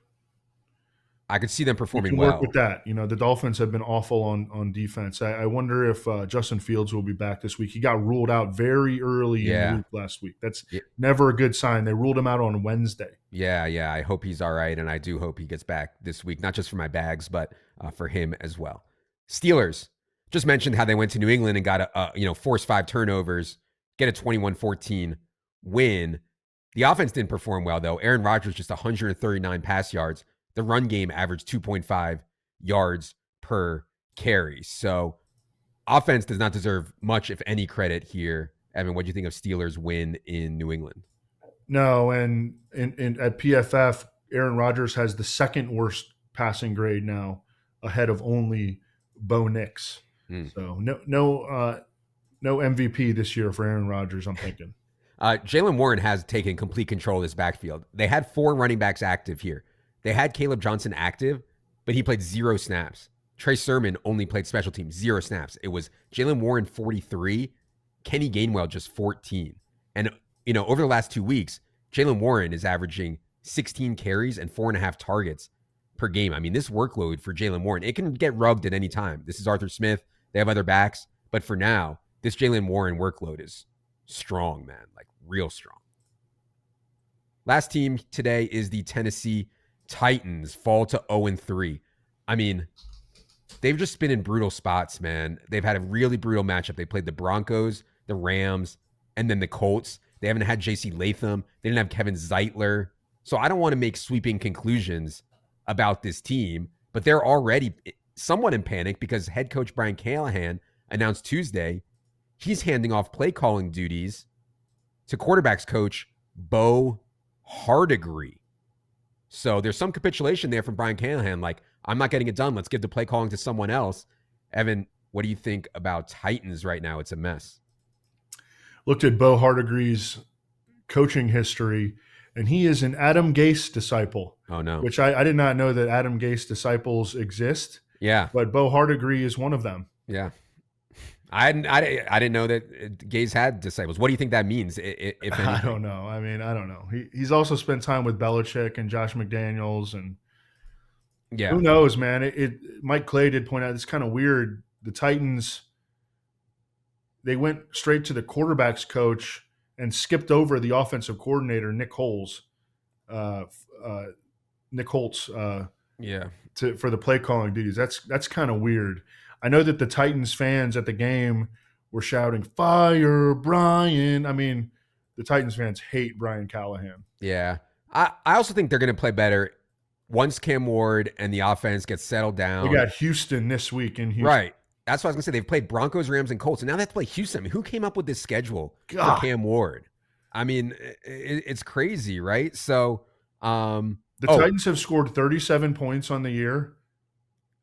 I could see them performing you can well. work with that. The Dolphins have been awful on defense. I wonder if Justin Fields will be back this week. He got ruled out very early in the week last week. That's never a good sign. They ruled him out on Wednesday. Yeah. I hope he's all right, and I do hope he gets back this week, not just for my bags, but for him as well. Steelers, just mentioned how they went to New England and got forced 5 turnovers, get a 21-14 win. The offense didn't perform well, though. Aaron Rodgers just 139 pass yards. The run game averaged 2.5 yards per carry. So offense does not deserve much, if any, credit here. Evan, what do you think of Steelers' win in New England? No, and at PFF, Aaron Rodgers has the second worst passing grade now, ahead of only Bo Nix. So no MVP this year for Aaron Rodgers, I'm thinking. Jalen Warren has taken complete control of this backfield. They had 4 running backs active here. They had Caleb Johnson active, but he played 0 snaps. Trey Sermon only played special teams, 0 snaps. It was Jalen Warren 43, Kenny Gainwell just 14. And, over the last 2 weeks, Jalen Warren is averaging 16 carries and 4.5 targets per game. I mean, this workload for Jalen Warren, it can get rubbed at any time. This is Arthur Smith. They have other backs. But for now, this Jalen Warren workload is strong, man, like real strong. Last team today is the Tennessee Titans, fall to 0-3. I mean, they've just been in brutal spots, man. They've had a really brutal matchup. They played the Broncos, the Rams, and then the Colts. They haven't had J.C. Latham. They didn't have Kevin Zeitler. So I don't want to make sweeping conclusions about this team, but they're already somewhat in panic because head coach Brian Callahan announced Tuesday he's handing off play calling duties to quarterbacks coach Bo Hardegree. So there's some capitulation there from Brian Callahan. Like, I'm not getting it done. Let's give the play calling to someone else. Evan, what do you think about Titans right now? It's a mess. Looked at Bo Hardegree's coaching history, and he is an Adam Gase disciple. Oh, no. Which I did not know that Adam Gase disciples exist. Yeah. But Bo Hardegree is one of them. Yeah. I didn't know that Gase had disciples. What do you think that means, if anything? I don't know. I mean, I don't know. He's also spent time with Belichick and Josh McDaniels, and who knows, man? Mike Clay did point out it's kind of weird. The Titans, they went straight to the quarterbacks coach and skipped over the offensive coordinator, Nick Holtz, for the play calling duties. That's kind of weird. I know that the Titans fans at the game were shouting, "Fire Brian." I mean, the Titans fans hate Brian Callahan. Yeah. I also think they're going to play better once Cam Ward and the offense gets settled down. They got Houston this week in Houston. Right. That's what I was going to say. They've played Broncos, Rams, and Colts, and now they have to play Houston. I mean, who came up with this schedule for Cam Ward? I mean, it's crazy, right? So the Titans have scored 37 points on the year.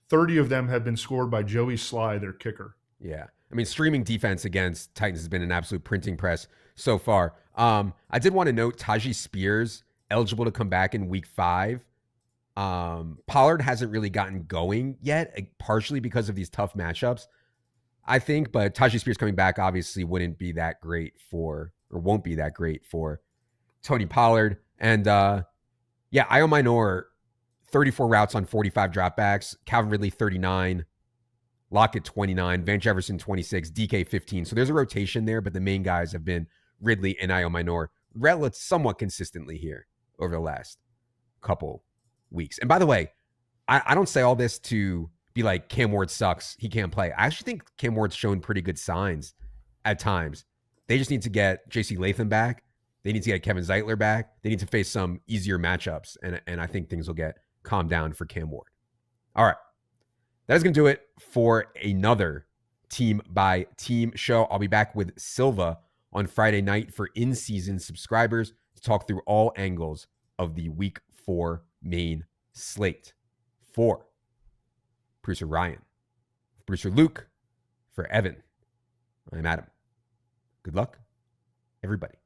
30 of them have been scored by Joey Sly, their kicker. Yeah. I mean, streaming defense against Titans has been an absolute printing press so far. I did want to note Tajee Spears, eligible to come back in week 5. Pollard hasn't really gotten going yet, partially because of these tough matchups, I think. But Tajee Spears coming back obviously won't be that great for Tony Pollard. And Io Minor, 34 routes on 45 dropbacks. Calvin Ridley, 39. Lockett, 29. Van Jefferson, 26. DK, 15. So there's a rotation there, but the main guys have been Ridley and Io Minor somewhat consistently here over the last couple weeks. And by the way, I don't say all this to be like, Cam Ward sucks, he can't play. I actually think Cam Ward's shown pretty good signs at times. They just need to get J.C. Latham back. They need to get Kevin Zeitler back. They need to face some easier matchups, and I think things will get calmed down for Cam Ward. All right. That is going to do it for another team-by-team show. I'll be back with Silva on Friday night for in-season subscribers to talk through all angles of the Week 4 main slate. For producer Ryan, for producer Luke, for Evan, I'm Adam. Good luck, everybody.